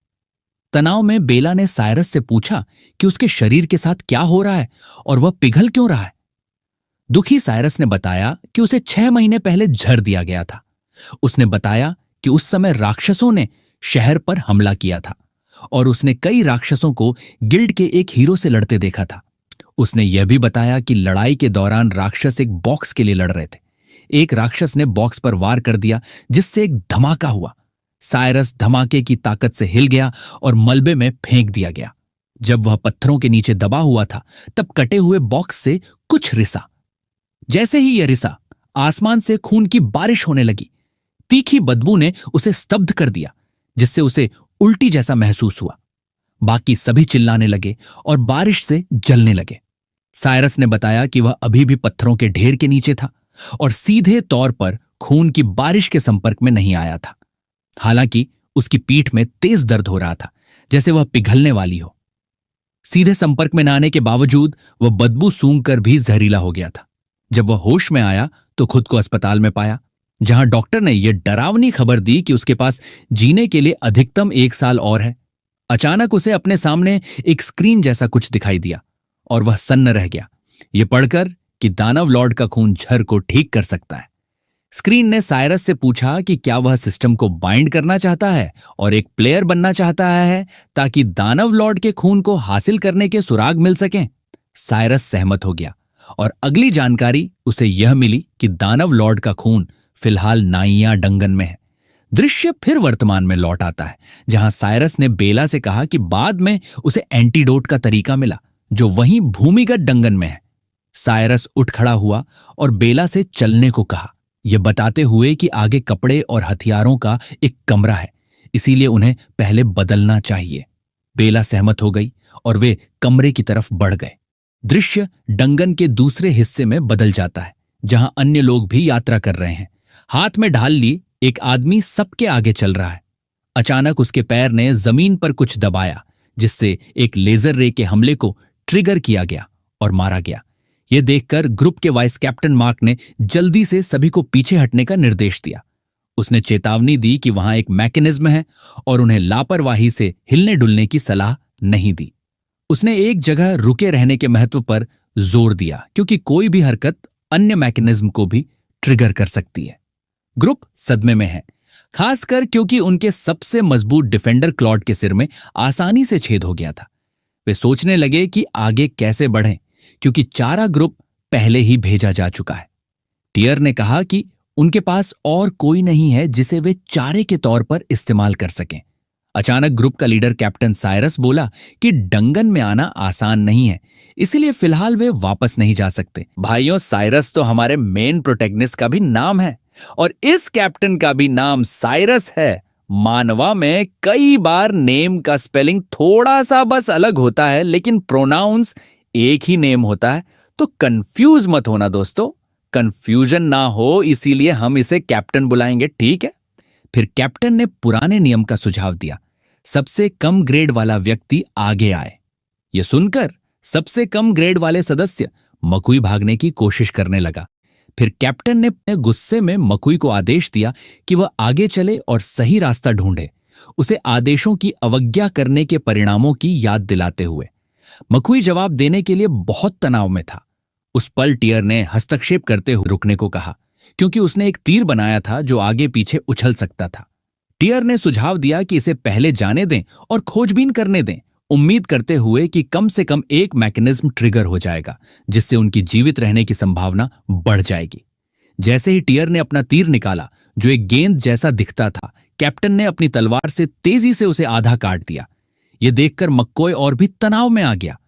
तनाव में बेला ने साइरस से पूछा कि उसके शरीर के साथ क्या हो रहा है और वह पिघल क्यों रहा है। दुखी साइरस ने बताया कि उसे 6 महीने पहले झर दिया गया था। उसने बताया कि उस समय राक्षसों ने शहर पर हमला किया था और उसने कई राक्षसों को गिल्ड के एक हीरो से लड़ते देखा था। उसने यह भी बताया कि लड़ाई के दौरान राक्षस एक बॉक्स के लिए लड़ रहे थे। एक राक्षस ने बॉक्स पर वार कर दिया, जिससे एक धमाका हुआ। साइरस धमाके की ताकत से हिल गया और मलबे में फेंक दिया गया। जब वह पत्थरों के नीचे दबा हुआ था, तब कटे हुए बॉक्स से कुछ रिसा। जैसे ही यह रिसा, आसमान से खून की बारिश होने लगी। तीखी बदबू ने उसे स्तब्ध कर दिया, जिससे उसे उल्टी जैसा महसूस हुआ। बाकी सभी चिल्लाने लगे और बारिश से जलने लगे। साइरस ने बताया कि वह अभी भी पत्थरों के ढेर के नीचे था और सीधे तौर पर खून की बारिश के संपर्क में नहीं आया था। हालांकि उसकी पीठ में तेज दर्द हो रहा था, जैसे वह पिघलने वाली हो। सीधे संपर्क में न आने के बावजूद वह बदबू सूंघकर भी जहरीला हो गया था। जब वह होश में आया तो खुद को अस्पताल में पाया, जहां डॉक्टर ने यह डरावनी खबर दी कि उसके पास जीने के लिए अधिकतम 1 साल और है। अचानक उसे अपने सामने एक स्क्रीन जैसा कुछ दिखाई दिया और वह सन्न रह गया, यह पढ़कर कि दानव लॉर्ड का खून झर को ठीक कर सकता है। स्क्रीन ने साइरस से पूछा कि क्या वह सिस्टम को बाइंड करना चाहता है और एक प्लेयर बनना चाहता है, ताकि दानव लॉर्ड के खून को हासिल करने के सुराग मिल सकें। साइरस सहमत हो गया और अगली जानकारी उसे यह मिली कि दानव लॉर्ड का खून फिलहाल नाइया डंगन में है। दृश्य फिर वर्तमान में लौट आता है, जहां साइरस ने बेला से कहा कि बाद में उसे एंटीडोट का तरीका मिला, जो वहीं भूमिगत डंगन में है। साइरस उठ खड़ा हुआ और बेला से चलने को कहा, यह बताते हुए कि आगे कपड़े और हथियारों का एक कमरा है, इसीलिए उन्हें पहले बदलना चाहिए। बेला सहमत हो गई और वे कमरे की तरफ बढ़ गए। दृश्य डंगन के दूसरे हिस्से में बदल जाता है, जहां अन्य लोग भी यात्रा कर रहे हैं। हाथ में ढाल ली एक आदमी सबके आगे चल रहा है। अचानक उसके पैर ने जमीन पर कुछ दबाया, जिससे एक लेजर रे के हमले को ट्रिगर किया गया और मारा गया। यह देखकर ग्रुप के वाइस कैप्टन मार्क ने जल्दी से सभी को पीछे हटने का निर्देश दिया। उसने चेतावनी दी कि वहां एक मैकेनिज्म है और उन्हें लापरवाही से हिलने डुलने की सलाह नहीं दी। उसने एक जगह रुके रहने के महत्व पर जोर दिया, क्योंकि कोई भी हरकत अन्य मैकेनिज्म को भी ट्रिगर कर सकती है। ग्रुप सदमे में है, खासकर क्योंकि उनके सबसे मजबूत डिफेंडर क्लॉड के सिर में आसानी से छेद हो गया था। वे सोचने लगे कि आगे कैसे बढ़ें, क्योंकि चारा ग्रुप पहले ही भेजा जा चुका है। टियर ने कहा कि उनके पास और कोई नहीं है जिसे वे चारे के तौर पर इस्तेमाल कर सकें। अचानक ग्रुप का लीडर कैप्टन साइरस बोला कि डंगन में आना आसान नहीं है, इसलिए फिलहाल वे वापस नहीं जा सकते। भाइयों, साइरस तो हमारे मेन प्रोटैगनिस्ट का भी नाम है और इस कैप्टन का भी नाम साइरस है। मानवा में कई बार नेम का स्पेलिंग थोड़ा सा बस अलग होता है, लेकिन प्रोनाउंस एक ही नेम होता है, तो कंफ्यूज मत होना दोस्तों। कंफ्यूजन ना हो, इसीलिए हम इसे कैप्टन बुलाएंगे, ठीक है? फिर कैप्टन ने पुराने नियम का सुझाव दिया, सबसे कम ग्रेड वाला व्यक्ति आगे आए। यह सुनकर सबसे कम ग्रेड वाले सदस्य मकुई भागने की कोशिश करने लगा। फिर कैप्टन ने अपने गुस्से में मकुई को आदेश दिया कि वह आगे चले और सही रास्ता ढूंढे, उसे आदेशों की अवज्ञा करने के परिणामों की याद दिलाते हुए। मकुई जवाब देने के लिए बहुत तनाव में था। उस पल टियर ने हस्तक्षेप करते हुए रुकने को कहा, क्योंकि उसने एक तीर बनाया था जो आगे पीछे उछल सकता था। टियर ने सुझाव दिया कि इसे पहले जाने दें और खोजबीन करने दें, उम्मीद करते हुए कि कम से कम एक मैकेनिज्म ट्रिगर हो जाएगा जिससे उनकी जीवित रहने की संभावना बढ़ जाएगी। जैसे ही टियर ने अपना तीर निकाला जो एक गेंद जैसा दिखता था, कैप्टन ने अपनी तलवार से तेजी से उसे आधा काट दिया। यह देखकर मक्कॉय और भी तनाव में आ गया।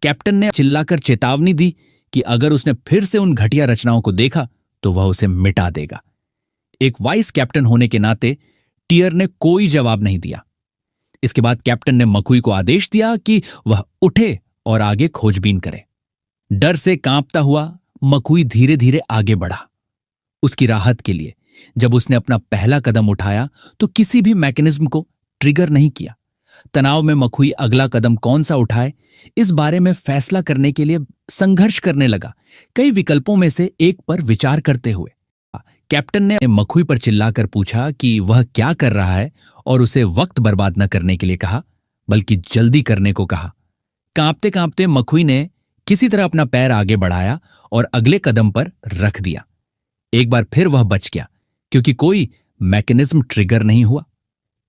कैप्टन ने चिल्लाकर चेतावनी दी कि अगर उसने फिर से उन घटिया रचनाओं को देखा तो वह उसे मिटा देगा। एक वाइस कैप्टन होने के नाते टियर ने कोई जवाब नहीं दिया। इसके बाद कैप्टन ने मकुई को आदेश दिया कि वह उठे और आगे खोजबीन करे। डर से कांपता हुआ मकुई धीरे धीरे आगे बढ़ा। उसकी राहत के लिए जब उसने अपना पहला कदम उठाया तो किसी भी मैकेनिज्म को ट्रिगर नहीं किया। तनाव में मकुई अगला कदम कौन सा उठाए इस बारे में फैसला करने के लिए संघर्ष करने लगा, कई विकल्पों में से एक पर विचार करते हुए। कैप्टन ने मकुई पर चिल्लाकर पूछा कि वह क्या कर रहा है और उसे वक्त बर्बाद न करने के लिए कहा, बल्कि जल्दी करने को कहा। कांपते कांपते मकुई ने किसी तरह अपना पैर आगे बढ़ाया और अगले कदम पर रख दिया। एक बार फिर वह बच गया क्योंकि कोई मैकेनिज्म ट्रिगर नहीं हुआ।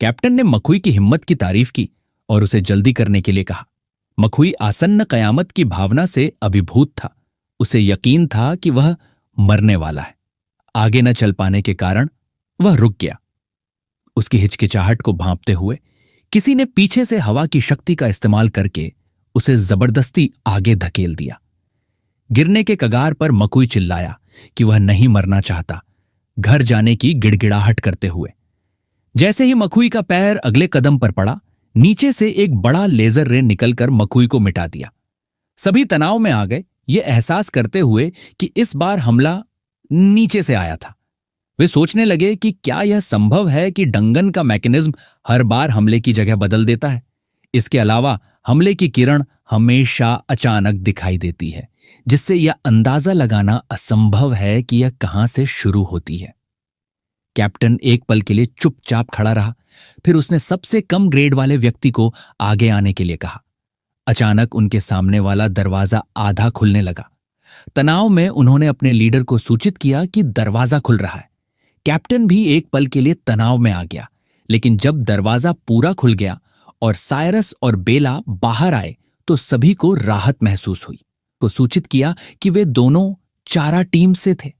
कैप्टन ने मकुई की हिम्मत की तारीफ की और उसे जल्दी करने के लिए कहा। मकुई आसन्न कयामत की भावना से अभिभूत था। उसे यकीन था कि वह मरने वाला है। आगे न चल पाने के कारण वह रुक गया। उसकी हिचकिचाहट को भांपते हुए किसी ने पीछे से हवा की शक्ति का इस्तेमाल करके उसे जबरदस्ती आगे धकेल दिया। गिरने के कगार पर मकुई चिल्लाया कि वह नहीं मरना चाहता, घर जाने की गिड़गिड़ाहट करते हुए। जैसे ही मकुई का पैर अगले कदम पर पड़ा, नीचे से एक बड़ा लेजर रे निकलकर मकुई को मिटा दिया। सभी तनाव में आ गए, ये एहसास करते हुए कि इस बार हमला नीचे से आया था। वे सोचने लगे कि क्या यह संभव है कि डंगन का मैकेनिज्म हर बार हमले की जगह बदल देता है। इसके अलावा हमले की किरण हमेशा अचानक दिखाई देती है, जिससे यह अंदाजा लगाना असंभव है कि यह कहां से शुरू होती है। कैप्टन एक पल के लिए चुपचाप खड़ा रहा, फिर उसने सबसे कम ग्रेड वाले व्यक्ति को आगे आने के लिए कहा। अचानक उनके सामने वाला दरवाजा आधा खुलने लगा। तनाव में उन्होंने अपने लीडर को सूचित किया कि दरवाजा खुल रहा है। कैप्टन भी एक पल के लिए तनाव में आ गया, लेकिन जब दरवाजा पूरा खुल गया और साइरस और बेला बाहर आए तो सभी को राहत महसूस हुई। को सूचित किया कि वे दोनों चारा टीम से थे।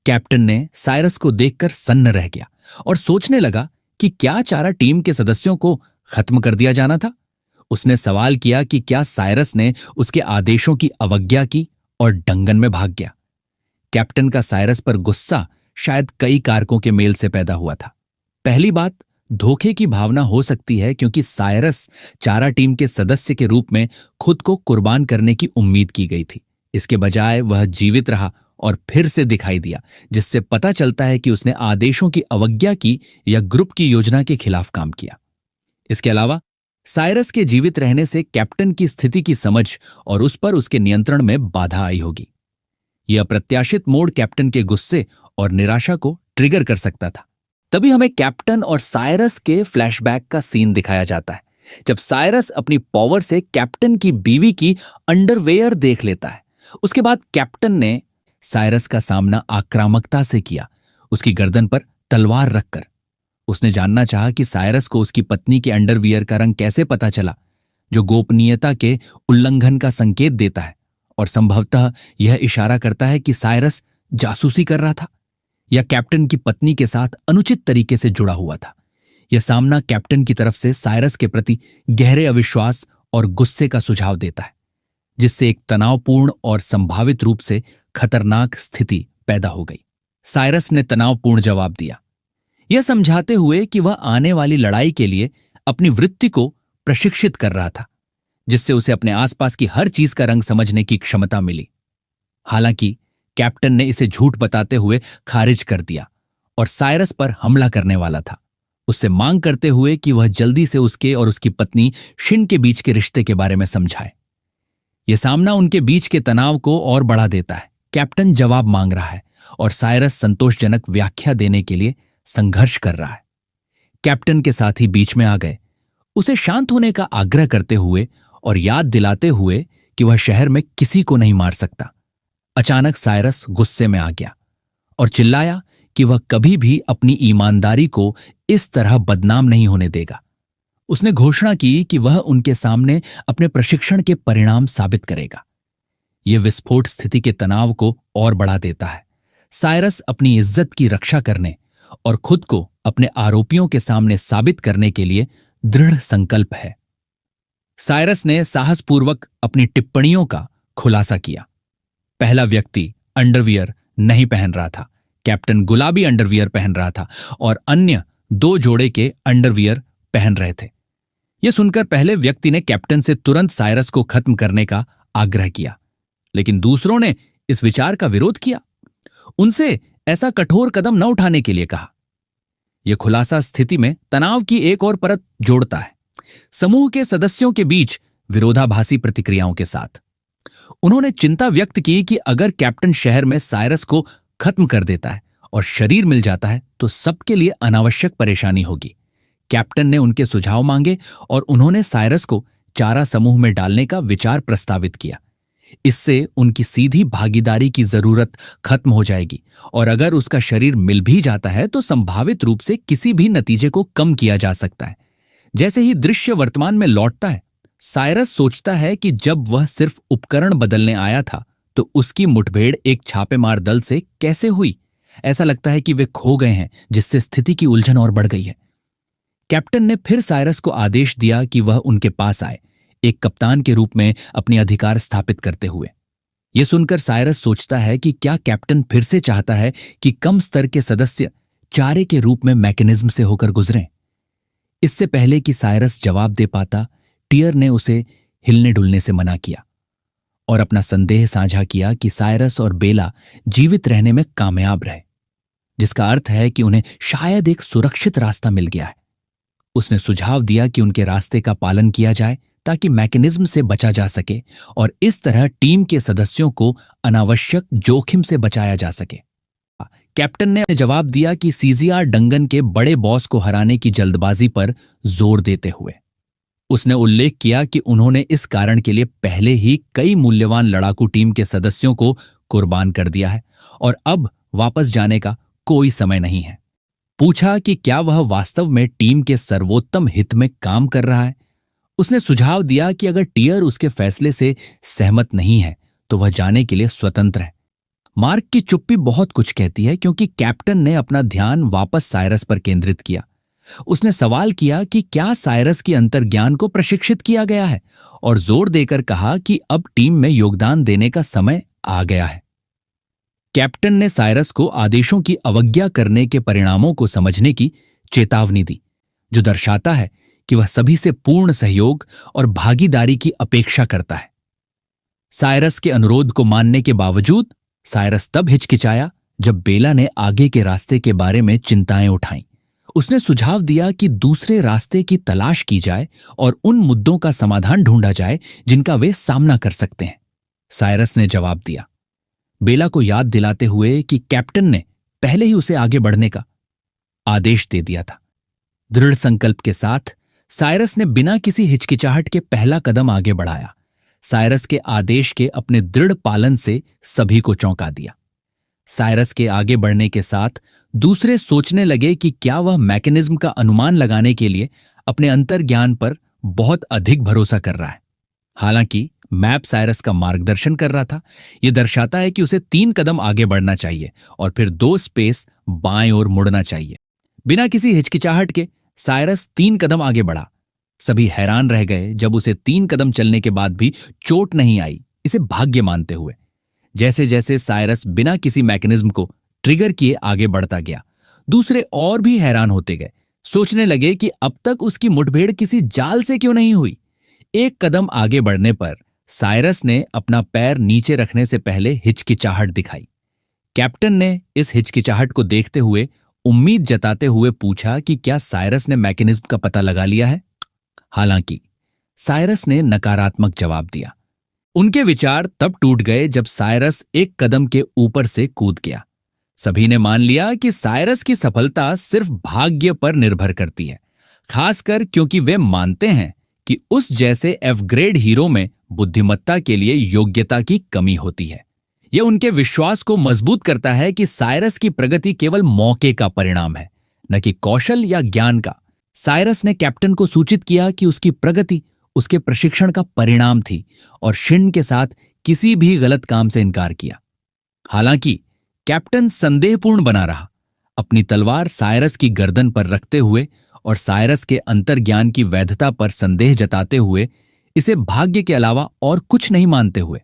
कैप्टन ने साइरस को देखकर सन्न रह गया और सोचने लगा कि क्या चारा टीम के सदस्यों को खत्म कर दिया जाना था। उसने सवाल किया कि क्या साइरस ने उसके आदेशों की अवज्ञा की और डंगन में भाग गया। कैप्टन का साइरस पर गुस्सा शायद कई कारकों के मेल से पैदा हुआ था। पहली बात, धोखे की भावना हो सकती है क्योंकि साइरस चारा टीम के सदस्य के रूप में खुद को कुर्बान करने की उम्मीद की गई थी। इसके बजाय वह जीवित रहा और फिर से दिखाई दिया, जिससे पता चलता है कि उसने आदेशों की अवज्ञा की या ग्रुप की योजना के खिलाफ काम किया। इसके अलावा साइरस के जीवित रहने से कैप्टन की स्थिति की समझ और उस पर उसके नियंत्रण में बाधा आई होगी। यह अप्रत्याशित मोड़ कैप्टन के गुस्से और निराशा को ट्रिगर कर सकता था। तभी हमें कैप्टन और साइरस के फ्लैशबैक का सीन दिखाया जाता है, जब साइरस अपनी पावर से कैप्टन की बीवी की अंडरवेयर देख लेता है। उसके बाद कैप्टन ने साइरस का सामना आक्रामकता से किया, उसकी गर्दन पर तलवार रखकर। उसने जानना चाहा कि साइरस को उसकी पत्नी के अंडरवियर का रंग कैसे पता चला, जो गोपनीयता के उल्लंघन का संकेत देता है और संभवतः यह इशारा करता है कि साइरस जासूसी कर रहा था या कैप्टन की पत्नी के साथ अनुचित तरीके से जुड़ा हुआ था। यह सामना कैप्टन की तरफ से साइरस के प्रति गहरे अविश्वास और गुस्से का सुझाव देता है, जिससे एक तनावपूर्ण और संभावित रूप से खतरनाक स्थिति पैदा हो गई। साइरस ने तनावपूर्ण जवाब दिया, यह समझाते हुए कि वह आने वाली लड़ाई के लिए अपनी वृत्ति को प्रशिक्षित कर रहा था, जिससे उसे अपने आसपास की हर चीज का रंग समझने की क्षमता मिली। हालांकि कैप्टन ने इसे झूठ बताते हुए खारिज कर दिया और साइरस पर हमला करने वाला था, उससे मांग करते हुए कि वह जल्दी से उसके और उसकी पत्नी शिन के बीच के रिश्ते के बारे में समझाए। यह सामना उनके बीच के तनाव को और बढ़ा देता है। कैप्टन जवाब मांग रहा है और साइरस संतोषजनक व्याख्या देने के लिए संघर्ष कर रहा है। कैप्टन के साथी बीच में आ गए, उसे शांत होने का आग्रह करते हुए और याद दिलाते हुए कि वह शहर में किसी को नहीं मार सकता। अचानक साइरस गुस्से में आ गया और चिल्लाया कि वह कभी भी अपनी ईमानदारी को इस तरह बदनाम नहीं होने देगा। उसने घोषणा की कि वह उनके सामने अपने प्रशिक्षण के परिणाम साबित करेगा। यह विस्फोट स्थिति के तनाव को और बढ़ा देता है। साइरस अपनी इज्जत की रक्षा करने और खुद को अपने आरोपियों के सामने साबित करने के लिए दृढ़ संकल्प है। साइरस ने साहसपूर्वक अपनी टिप्पणियों का खुलासा किया। पहला व्यक्ति अंडरवियर नहीं पहन रहा था। कैप्टन गुलाबी अंडरवियर पहन रहा था और अन्य 2 जोड़े के अंडरवियर पहन रहे थे। यह सुनकर पहले व्यक्ति ने कैप्टन से तुरंत साइरस को खत्म करने का आग्रह किया, लेकिन दूसरों ने इस विचार का विरोध किया। उनसे ऐसा कठोर कदम न उठाने के लिए कहा। यह खुलासा स्थिति में तनाव की एक और परत जोड़ता है, समूह के सदस्यों के बीच विरोधाभासी प्रतिक्रियाओं के साथ। उन्होंने चिंता व्यक्त की कि अगर कैप्टन शहर में साइरस को खत्म कर देता है और शरीर मिल जाता है तो सबके लिए अनावश्यक परेशानी होगी। कैप्टन ने उनके सुझाव मांगे और उन्होंने साइरस को चारा समूह में डालने का विचार प्रस्तावित किया। इससे उनकी सीधी भागीदारी की जरूरत खत्म हो जाएगी और अगर उसका शरीर मिल भी जाता है तो संभावित रूप से किसी भी नतीजे को कम किया जा सकता है। जैसे ही दृश्य वर्तमान में लौटता है, साइरस सोचता है कि जब वह सिर्फ उपकरण बदलने आया था तो उसकी मुठभेड़ एक छापेमार दल से कैसे हुई। ऐसा लगता है कि वे खो गए हैं, जिससे स्थिति की उलझन और बढ़ गई है। कैप्टन ने फिर साइरस को आदेश दिया कि वह उनके पास आए, एक कप्तान के रूप में अपने अधिकार स्थापित करते हुए। यह सुनकर साइरस सोचता है कि क्या कैप्टन फिर से चाहता है कि कम स्तर के सदस्य चारे के रूप में मैकेनिज्म से होकर गुजरें। इससे पहले कि साइरस जवाब दे पाता, टियर ने उसे हिलने डुलने से मना किया और अपना संदेह साझा किया कि साइरस और बेला जीवित रहने में कामयाब रहे, जिसका अर्थ है कि उन्हें शायद एक सुरक्षित रास्ता मिल गया है। उसने सुझाव दिया कि उनके रास्ते का पालन किया जाए ताकि मैकेनिज्म से बचा जा सके और इस तरह टीम के सदस्यों को अनावश्यक जोखिम से बचाया जा सके। कैप्टन ने जवाब दिया कि सीजीआर डंगन के बड़े बॉस को हराने की जल्दबाजी पर जोर देते हुए उसने उल्लेख किया कि उन्होंने इस कारण के लिए पहले ही कई मूल्यवान लड़ाकू टीम के सदस्यों को कुर्बान कर दिया है और अब वापस जाने का कोई समय नहीं है। पूछा कि क्या वह वास्तव में टीम के सर्वोत्तम हित में काम कर रहा है। उसने सुझाव दिया कि अगर टियर उसके फैसले से सहमत नहीं है तो वह जाने के लिए स्वतंत्र है। मार्क की चुप्पी बहुत कुछ कहती है, क्योंकि कैप्टन ने अपना ध्यान वापस साइरस पर केंद्रित किया। उसने सवाल किया कि क्या साइरस की अंतर्ज्ञान को प्रशिक्षित किया गया है और जोर देकर कहा कि अब टीम में योगदान देने का समय आ गया है। कैप्टन ने साइरस को आदेशों की अवज्ञा करने के परिणामों को समझने की चेतावनी दी, जो दर्शाता है कि वह सभी से पूर्ण सहयोग और भागीदारी की अपेक्षा करता है। साइरस के अनुरोध को मानने के बावजूद साइरस तब हिचकिचाया जब बेला ने आगे के रास्ते के बारे में चिंताएं उठाईं। उसने सुझाव दिया कि दूसरे रास्ते की तलाश की जाए और उन मुद्दों का समाधान ढूंढा जाए जिनका वे सामना कर सकते हैं। साइरस ने जवाब दिया, बेला को याद दिलाते हुए कि कैप्टन ने पहले ही उसे आगे बढ़ने का आदेश दे दिया था। दृढ़ संकल्प के साथ साइरस ने बिना किसी हिचकिचाहट के पहला कदम आगे बढ़ाया। साइरस के आदेश के अपने दृढ़ पालन से सभी को चौंका दिया। साइरस के आगे बढ़ने के साथ दूसरे सोचने लगे कि क्या वह मैकेनिज्म का अनुमान लगाने के लिए अपने अंतर्ज्ञान पर बहुत अधिक भरोसा कर रहा है। हालांकि मैप साइरस का मार्गदर्शन कर रहा था। यह दर्शाता है कि उसे 3 कदम आगे बढ़ना चाहिए और फिर 2 स्पेस बाएं ओर मुड़ना चाहिए। बिना किसी हिचकिचाहट के साइरस 3 कदम आगे बढ़ा। सभी हैरान रह गए जब उसे 3 कदम चलने के बाद भी चोट नहीं आई, इसे भाग्य मानते हुए। जैसे जैसे साइरस बिना किसी मैकेनिज्म को ट्रिगर किए आगे बढ़ता गया, दूसरे और भी हैरान होते गए। सोचने लगे कि अब तक उसकी मुठभेड़ किसी जाल से क्यों नहीं हुई। 1 कदम आगे बढ़ने पर साइरस ने अपना पैर नीचे रखने से पहले हिचकिचाहट दिखाई। कैप्टन ने इस हिचकिचाहट को देखते हुए उम्मीद जताते हुए पूछा कि क्या साइरस ने मैकेनिज्म का पता लगा लिया है। हालांकि साइरस ने नकारात्मक जवाब दिया। उनके विचार तब टूट गए जब साइरस 1 कदम के ऊपर से कूद गया। सभी ने मान लिया कि साइरस की सफलता सिर्फ भाग्य पर निर्भर करती है, खासकर क्योंकि वे मानते हैं कि उस जैसे एफ ग्रेड हीरो में बुद्धिमत्ता के लिए योग्यता की कमी होती है। यह उनके विश्वास को मजबूत करता है कि साइरस की प्रगति केवल मौके का परिणाम है, न कि कौशल या ज्ञान का। साइरस ने कैप्टन को सूचित किया कि उसकी प्रगति उसके प्रशिक्षण का परिणाम थी और शिन के साथ किसी भी गलत काम से इनकार किया। हालांकि कैप्टन संदेहपूर्ण बना रहा, अपनी तलवार साइरस की गर्दन पर रखते हुए और साइरस के अंतर्ज्ञान की वैधता पर संदेह जताते हुए, इसे भाग्य के अलावा और कुछ नहीं मानते हुए।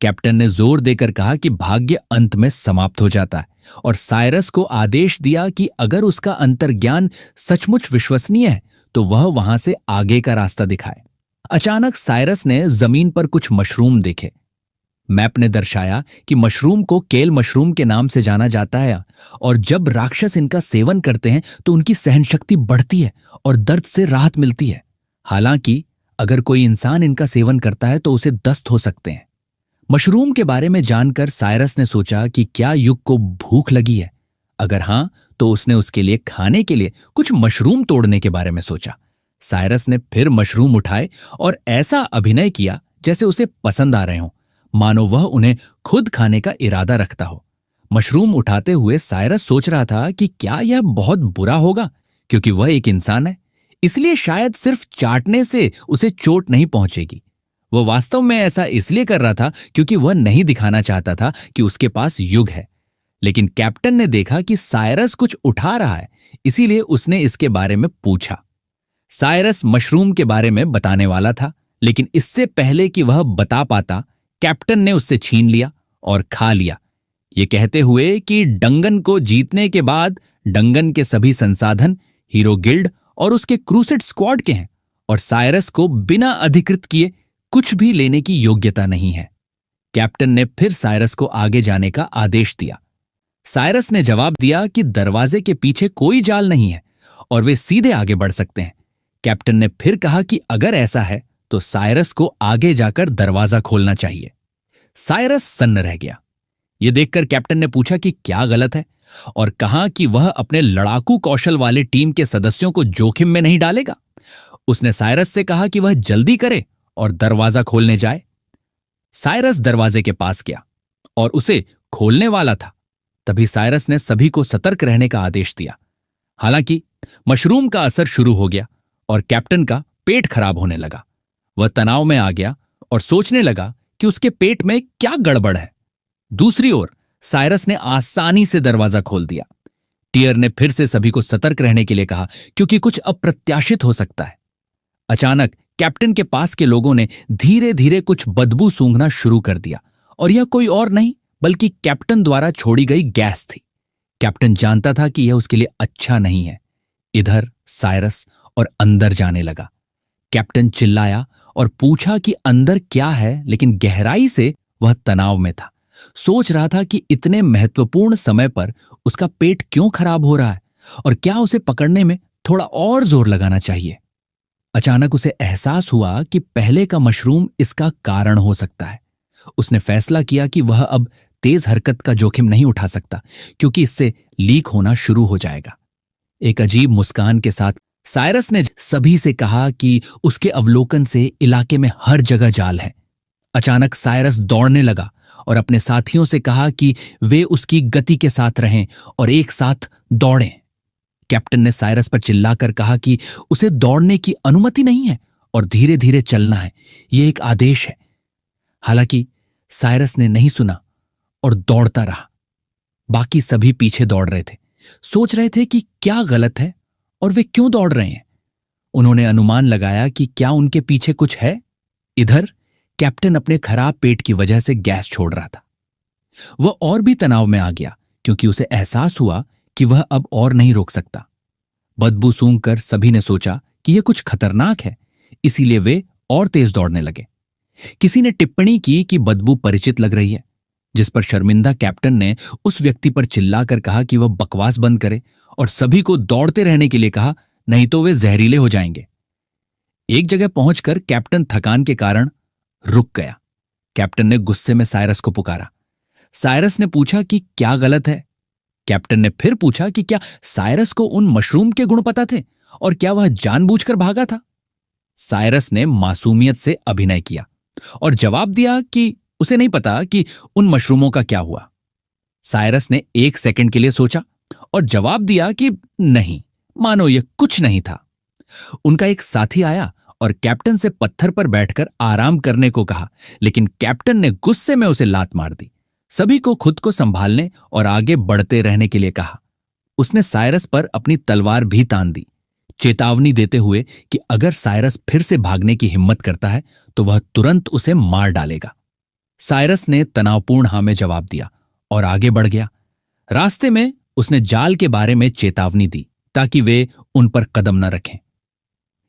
कैप्टन ने जोर देकर कहा कि भाग्य अंत में समाप्त हो जाता है और साइरस को आदेश दिया कि अगर उसका अंतर्ज्ञान सचमुच विश्वसनीय है तो वह वहां से आगे का रास्ता दिखाए। अचानक साइरस ने जमीन पर कुछ मशरूम देखे। मैप ने दर्शाया कि मशरूम को केल मशरूम के नाम से जाना जाता है और जब राक्षस इनका सेवन करते हैं तो उनकी सहनशक्ति बढ़ती है और दर्द से राहत मिलती है। हालांकि अगर कोई इंसान इनका सेवन करता है तो उसे दस्त हो सकते हैं। मशरूम के बारे में जानकर साइरस ने सोचा कि क्या युग को भूख लगी है। अगर हां तो उसने उसके लिए खाने के लिए कुछ मशरूम तोड़ने के बारे में सोचा। साइरस ने फिर मशरूम उठाए और ऐसा अभिनय किया जैसे उसे पसंद आ रहे हों, मानो वह उन्हें खुद खाने का इरादा रखता हो। मशरूम उठाते हुए साइरस सोच रहा था कि क्या यह बहुत बुरा होगा, क्योंकि वह एक इंसान है, इसलिए शायद सिर्फ चाटने से उसे चोट नहीं पहुंचेगी। वह वास्तव में ऐसा इसलिए कर रहा था क्योंकि वह नहीं दिखाना चाहता था कि उसके पास युग है। लेकिन कैप्टन ने देखा कि साइरस कुछ उठा रहा है, इसीलिए उसने इसके बारे में पूछा। साइरस मशरूम के बारे में बताने वाला था, लेकिन इससे पहले कि वह बता पाता, कैप्टन ने उससे छीन लिया और खा लिया, ये कहते हुए कि डंगन को जीतने के बाद डंगन के सभी संसाधन हीरो गिल्ड और उसके क्रूसेड स्क्वाड के हैं और साइरस को बिना अधिकृत किए कुछ भी लेने की योग्यता नहीं है। कैप्टन ने फिर साइरस को आगे जाने का आदेश दिया। साइरस ने जवाब दिया कि दरवाजे के पीछे कोई जाल नहीं है और वे सीधे आगे बढ़ सकते हैं। कैप्टन ने फिर कहा कि अगर ऐसा है तो साइरस को आगे जाकर दरवाजा खोलना चाहिए। साइरस सन्न रह गया। यह देखकर कैप्टन ने पूछा कि क्या गलत है और कहा कि वह अपने लड़ाकू कौशल वाले टीम के सदस्यों को जोखिम में नहीं डालेगा। उसने साइरस से कहा कि वह जल्दी करे और दरवाजा खोलने जाए। साइरस दरवाजे के पास गया और उसे खोलने वाला था। तभी साइरस ने सभी को सतर्क रहने का आदेश दिया। हालांकि मशरूम का असर शुरू हो गया और कैप्टन का पेट खराब होने लगा। वह तनाव में आ गया और सोचने लगा कि उसके पेट में क्या गड़बड़ है। दूसरी ओर साइरस ने आसानी से दरवाजा खोल दिया। टियर ने फिर से सभी को सतर्क रहने के लिए कहा, क्योंकि कुछ अप्रत्याशित हो सकता है। अचानक कैप्टन के पास के लोगों ने धीरे धीरे कुछ बदबू सूंघना शुरू कर दिया और यह कोई और नहीं बल्कि कैप्टन द्वारा छोड़ी गई गैस थी। कैप्टन जानता था कि यह उसके लिए अच्छा नहीं है। इधर साइरस और अंदर जाने लगा। कैप्टन चिल्लाया और पूछा कि अंदर क्या है, लेकिन गहराई से वह तनाव में था। सोच रहा था कि इतने महत्वपूर्ण समय पर उसका पेट क्यों खराब हो रहा है और क्या उसे पकड़ने में थोड़ा और जोर लगाना चाहिए। अचानक उसे एहसास हुआ कि पहले का मशरूम इसका कारण हो सकता है। उसने फैसला किया कि वह अब तेज हरकत का जोखिम नहीं उठा सकता, क्योंकि इससे लीक होना शुरू हो जाएगा। एक अजीब मुस्कान के साथ साइरस ने सभी से कहा कि उसके अवलोकन से इलाके में हर जगह जाल है। अचानक साइरस दौड़ने लगा और अपने साथियों से कहा कि वे उसकी गति के साथ रहें और एक साथ दौड़ें। कैप्टन ने साइरस पर चिल्लाकर कहा कि उसे दौड़ने की अनुमति नहीं है और धीरे धीरे चलना है, यह एक आदेश है। हालांकि साइरस ने नहीं सुना और दौड़ता रहा। बाकी सभी पीछे दौड़ रहे थे, सोच रहे थे कि क्या गलत है और वे क्यों दौड़ रहे हैं। उन्होंने अनुमान लगाया कि क्या उनके पीछे कुछ है। इधर कैप्टन अपने खराब पेट की वजह से गैस छोड़ रहा था। वह और भी तनाव में आ गया, क्योंकि उसे एहसास हुआ कि वह अब और नहीं रोक सकता। बदबू सूंघकर सभी ने सोचा कि यह कुछ खतरनाक है, इसीलिए वे और तेज दौड़ने लगे। किसी ने टिप्पणी की कि बदबू परिचित लग रही है, जिस पर शर्मिंदा कैप्टन ने उस व्यक्ति पर चिल्लाकर कहा कि वह बकवास बंद करे और सभी को दौड़ते रहने के लिए कहा, नहीं तो वे जहरीले हो जाएंगे। एक जगह पहुंचकर कैप्टन थकान के कारण रुक गया। कैप्टन ने गुस्से में साइरस को पुकारा। साइरस ने पूछा कि क्या गलत है। कैप्टन ने फिर पूछा कि क्या साइरस को उन मशरूम के गुण पता थे और क्या वह जानबूझकर भागा था। साइरस ने मासूमियत से अभिनय किया और जवाब दिया कि उसे नहीं पता कि उन मशरूमों का क्या हुआ। साइरस ने 1 सेकंड के लिए सोचा और जवाब दिया कि नहीं, मानो यह कुछ नहीं था। उनका एक साथी आया और कैप्टन से पत्थर पर बैठकर आराम करने को कहा, लेकिन कैप्टन ने गुस्से में उसे लात मार दी। सभी को खुद को संभालने और आगे बढ़ते रहने के लिए कहा। उसने साइरस पर अपनी तलवार भी तान दी, चेतावनी देते हुए कि अगर साइरस फिर से भागने की हिम्मत करता है तो वह तुरंत उसे मार डालेगा। साइरस ने तनावपूर्ण हाँ में जवाब दिया और आगे बढ़ गया। रास्ते में उसने जाल के बारे में चेतावनी दी ताकि वे उन पर कदम न रखें।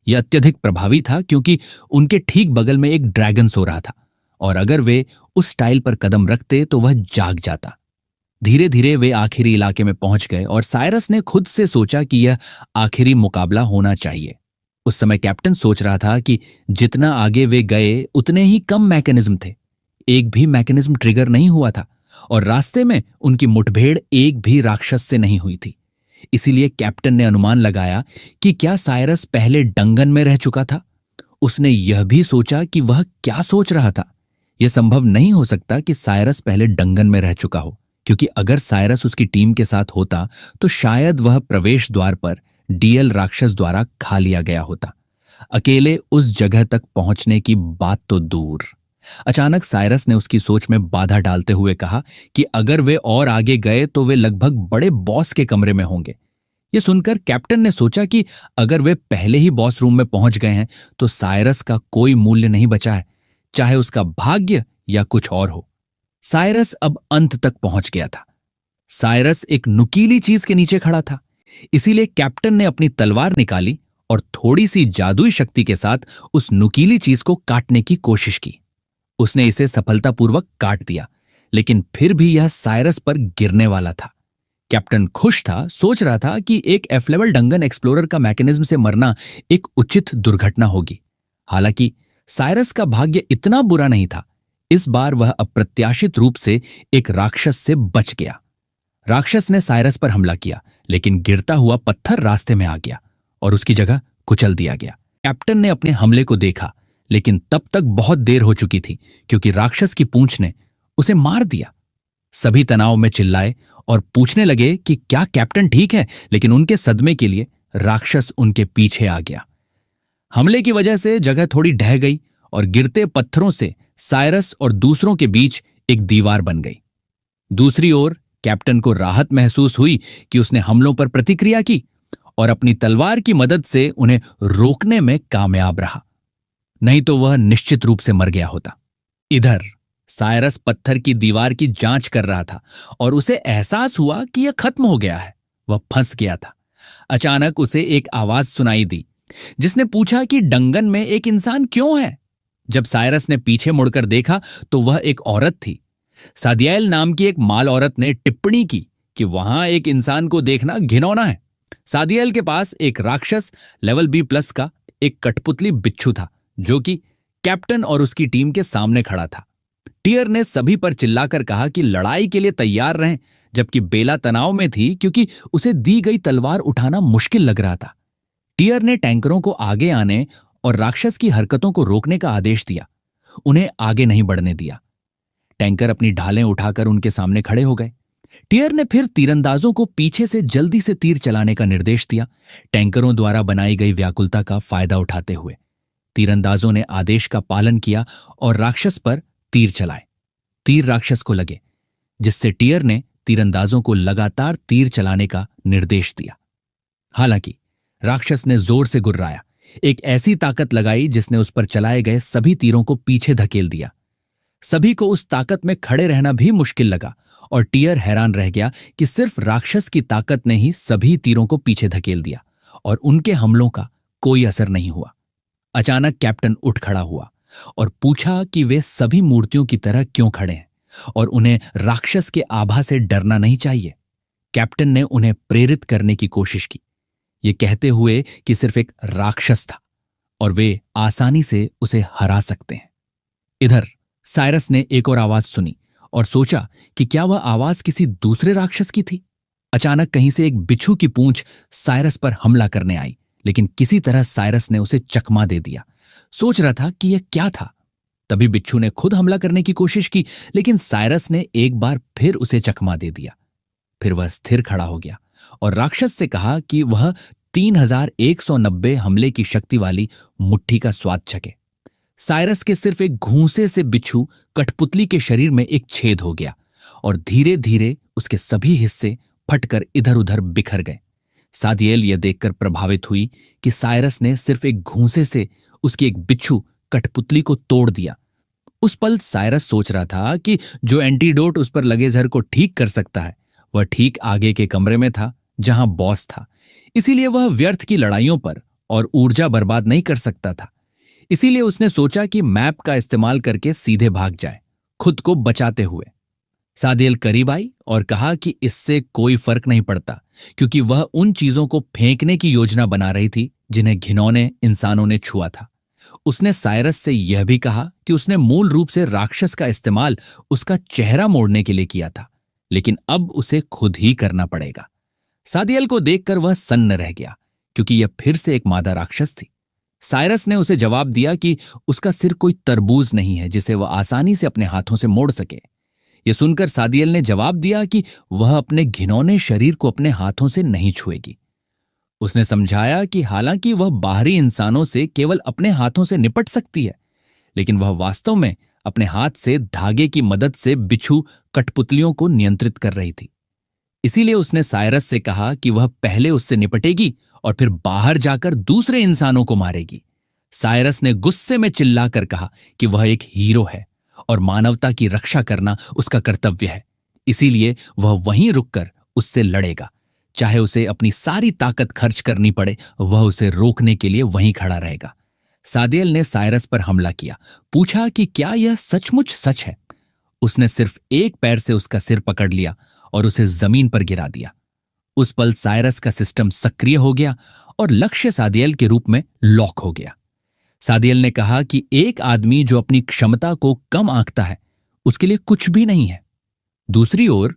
यह अत्यधिक प्रभावी था क्योंकि उनके ठीक बगल में एक ड्रैगन सो रहा था और अगर वे उस टाइल पर कदम रखते तो वह जाग जाता। धीरे धीरे वे आखिरी इलाके में पहुंच गए और साइरस ने खुद से सोचा कि यह आखिरी मुकाबला होना चाहिए। उस समय कैप्टन सोच रहा था कि जितना आगे वे गए उतने ही कम मैकेनिज्म थे। एक भी मैकेनिज्म ट्रिगर नहीं हुआ था और रास्ते में उनकी मुठभेड़ एक भी राक्षस से नहीं हुई थी। इसीलिए कैप्टन ने अनुमान लगाया कि क्या साइरस पहले डंगन में रह चुका था। उसने यह भी सोचा कि वह क्या सोच रहा था। यह संभव नहीं हो सकता कि साइरस पहले डंगन में रह चुका हो, क्योंकि अगर साइरस उसकी टीम के साथ होता तो शायद वह प्रवेश द्वार पर डीएल राक्षस द्वारा खा लिया गया होता। अकेले उस जगह तक पहुंचने की बात तो दूर। अचानक साइरस ने उसकी सोच में बाधा डालते हुए कहा कि अगर वे और आगे गए तो वे लगभग बड़े बॉस के कमरे में होंगे। यह सुनकर कैप्टन ने सोचा कि अगर वे पहले ही बॉस रूम में पहुंच गए हैं तो साइरस का कोई मूल्य नहीं बचा है, चाहे उसका भाग्य या कुछ और हो। साइरस अब अंत तक पहुंच गया था। साइरस एक नुकीली चीज के नीचे खड़ा था, इसीलिए कैप्टन ने अपनी तलवार निकाली और थोड़ी सी जादुई शक्ति के साथ उस नुकीली चीज को काटने की कोशिश की। उसने इसे सफलतापूर्वक काट दिया, लेकिन फिर भी यह साइरस पर गिरने वाला था। कैप्टन खुश था, सोच रहा था कि एक एफ लेवल डंगन एक्सप्लोरर का मैकेनिज्म से मरना एक उचित दुर्घटना होगी। हालांकि साइरस का भाग्य इतना बुरा नहीं था। इस बार वह अप्रत्याशित रूप से एक राक्षस से बच गया। राक्षस ने साइरस पर हमला किया, लेकिन गिरता हुआ पत्थर रास्ते में आ गया और उसकी जगह कुचल दिया गया। कैप्टन ने अपने हमले को देखा, लेकिन तब तक बहुत देर हो चुकी थी क्योंकि राक्षस की पूंछ ने उसे मार दिया। सभी तनाव में चिल्लाए और पूछने लगे कि क्या कैप्टन ठीक है, लेकिन उनके सदमे के लिए राक्षस उनके पीछे आ गया। हमले की वजह से जगह थोड़ी ढह गई और गिरते पत्थरों से साइरस और दूसरों के बीच एक दीवार बन गई। दूसरी ओर कैप्टन को राहत महसूस हुई कि उसने हमलों पर प्रतिक्रिया की और अपनी तलवार की मदद से उन्हें रोकने में कामयाब रहा, नहीं तो वह निश्चित रूप से मर गया होता। इधर साइरस पत्थर की दीवार की जांच कर रहा था और उसे एहसास हुआ कि यह खत्म हो गया है। वह फंस गया था। अचानक उसे एक आवाज सुनाई दी जिसने पूछा कि डंगन में एक इंसान क्यों है। जब साइरस ने पीछे मुड़कर देखा तो वह एक औरत थी। सादियाल नाम की एक माल औरत ने टिप्पणी की कि वहां एक इंसान को देखना घिनौना है। सादियाल के पास एक राक्षस लेवल B+ का एक कठपुतली बिच्छू था जो कि कैप्टन और उसकी टीम के सामने खड़ा था। टियर ने सभी पर चिल्लाकर कहा कि लड़ाई के लिए तैयार रहें, जबकि बेला तनाव में थी क्योंकि उसे दी गई तलवार उठाना मुश्किल लग रहा था। टियर ने टैंकरों को आगे आने और राक्षस की हरकतों को रोकने का आदेश दिया। उन्हें आगे नहीं बढ़ने दिया। टैंकर अपनी ढालें उठाकर उनके सामने खड़े हो गए। टियर ने फिर तीरंदाजों को पीछे से जल्दी से तीर चलाने का निर्देश दिया, टैंकरों द्वारा बनाई गई व्याकुलता का फायदा उठाते हुए। तीरंदाजों ने आदेश का पालन किया और राक्षस पर तीर चलाए। तीर राक्षस को लगे, जिससे टियर ने तीरंदाजों को लगातार तीर चलाने का निर्देश दिया। हालांकि राक्षस ने जोर से गुर्राया, एक ऐसी ताकत लगाई जिसने उस पर चलाए गए सभी तीरों को पीछे धकेल दिया। सभी को उस ताकत में खड़े रहना भी मुश्किल लगा और टियर हैरान रह गया कि सिर्फ राक्षस की ताकत ने ही सभी तीरों को पीछे धकेल दिया और उनके हमलों का कोई असर नहीं हुआ। अचानक कैप्टन उठ खड़ा हुआ और पूछा कि वे सभी मूर्तियों की तरह क्यों खड़े हैं और उन्हें राक्षस के आभा से डरना नहीं चाहिए। कैप्टन ने उन्हें प्रेरित करने की कोशिश की, ये कहते हुए कि सिर्फ एक राक्षस था और वे आसानी से उसे हरा सकते हैं। इधर साइरस ने एक और आवाज सुनी और सोचा कि क्या वह आवाज किसी दूसरे राक्षस की थी। अचानक कहीं से एक बिच्छू की पूंछ साइरस पर हमला करने आई, लेकिन किसी तरह साइरस ने उसे चकमा दे दिया। सोच रहा था कि यह क्या था। तभी बिच्छू ने खुद हमला करने की कोशिश की, लेकिन साइरस ने एक बार फिर उसे चकमा दे दिया। फिर वह स्थिर खड़ा हो गया और राक्षस से कहा कि वह 3190 हमले की शक्ति वाली मुट्ठी का स्वाद चखे। साइरस के सिर्फ एक घूंसे से बिच्छू कठपुतली के शरीर में एक छेद हो गया और धीरे धीरे उसके सभी हिस्से फटकर इधर उधर बिखर गए। सादियल यह देखकर प्रभावित हुई कि साइरस ने सिर्फ एक घूंसे से उसकी एक बिच्छू कठपुतली को तोड़ दिया। उस पल साइरस सोच रहा था कि जो एंटीडोट उस पर लगे जहर को ठीक कर सकता है वह ठीक आगे के कमरे में था जहां बॉस था। इसीलिए वह व्यर्थ की लड़ाइयों पर और ऊर्जा बर्बाद नहीं कर सकता था। इसीलिए उसने सोचा कि मैप का इस्तेमाल करके सीधे भाग जाए, खुद को बचाते हुए। सादियल करीब आई और कहा कि इससे कोई फर्क नहीं पड़ता, क्योंकि वह उन चीजों को फेंकने की योजना बना रही थी जिन्हें घिनौने इंसानों ने छुआ था। उसने साइरस से यह भी कहा कि उसने मूल रूप से राक्षस का इस्तेमाल उसका चेहरा मोड़ने के लिए किया था, लेकिन अब उसे खुद ही करना पड़ेगा। सादियल को देखकर वह सन्न रह गया, क्योंकि यह फिर से एक मादा राक्षस थी। साइरस ने उसे जवाब दिया कि उसका सिर कोई तरबूज नहीं है जिसे वह आसानी से अपने हाथों से मोड़ सके। यह सुनकर सादियल ने जवाब दिया कि वह अपने घिनौने शरीर को अपने हाथों से नहीं छुएगी। उसने समझाया कि हालांकि वह बाहरी इंसानों से केवल अपने हाथों से निपट सकती है, लेकिन वह वास्तव में अपने हाथ से धागे की मदद से बिच्छू कठपुतलियों को नियंत्रित कर रही थी। इसीलिए उसने साइरस से कहा कि वह पहले उससे निपटेगी और फिर बाहर जाकर दूसरे इंसानों को मारेगी। साइरस ने गुस्से में चिल्लाकर कहा कि वह एक हीरो है और मानवता की रक्षा करना उसका कर्तव्य है। इसीलिए वह वहीं रुककर उससे लड़ेगा, चाहे उसे अपनी सारी ताकत खर्च करनी पड़े, वह उसे रोकने के लिए वहीं खड़ा रहेगा। सादियल ने साइरस पर हमला किया, पूछा कि क्या यह सचमुच सच है। उसने सिर्फ एक पैर से उसका सिर पकड़ लिया और उसे जमीन पर गिरा दिया। उस पल साइरस का सिस्टम सक्रिय हो गया और लक्ष्य सादियल के रूप में लॉक हो गया। सादियल ने कहा कि एक आदमी जो अपनी क्षमता को कम आंकता है उसके लिए कुछ भी नहीं है। दूसरी ओर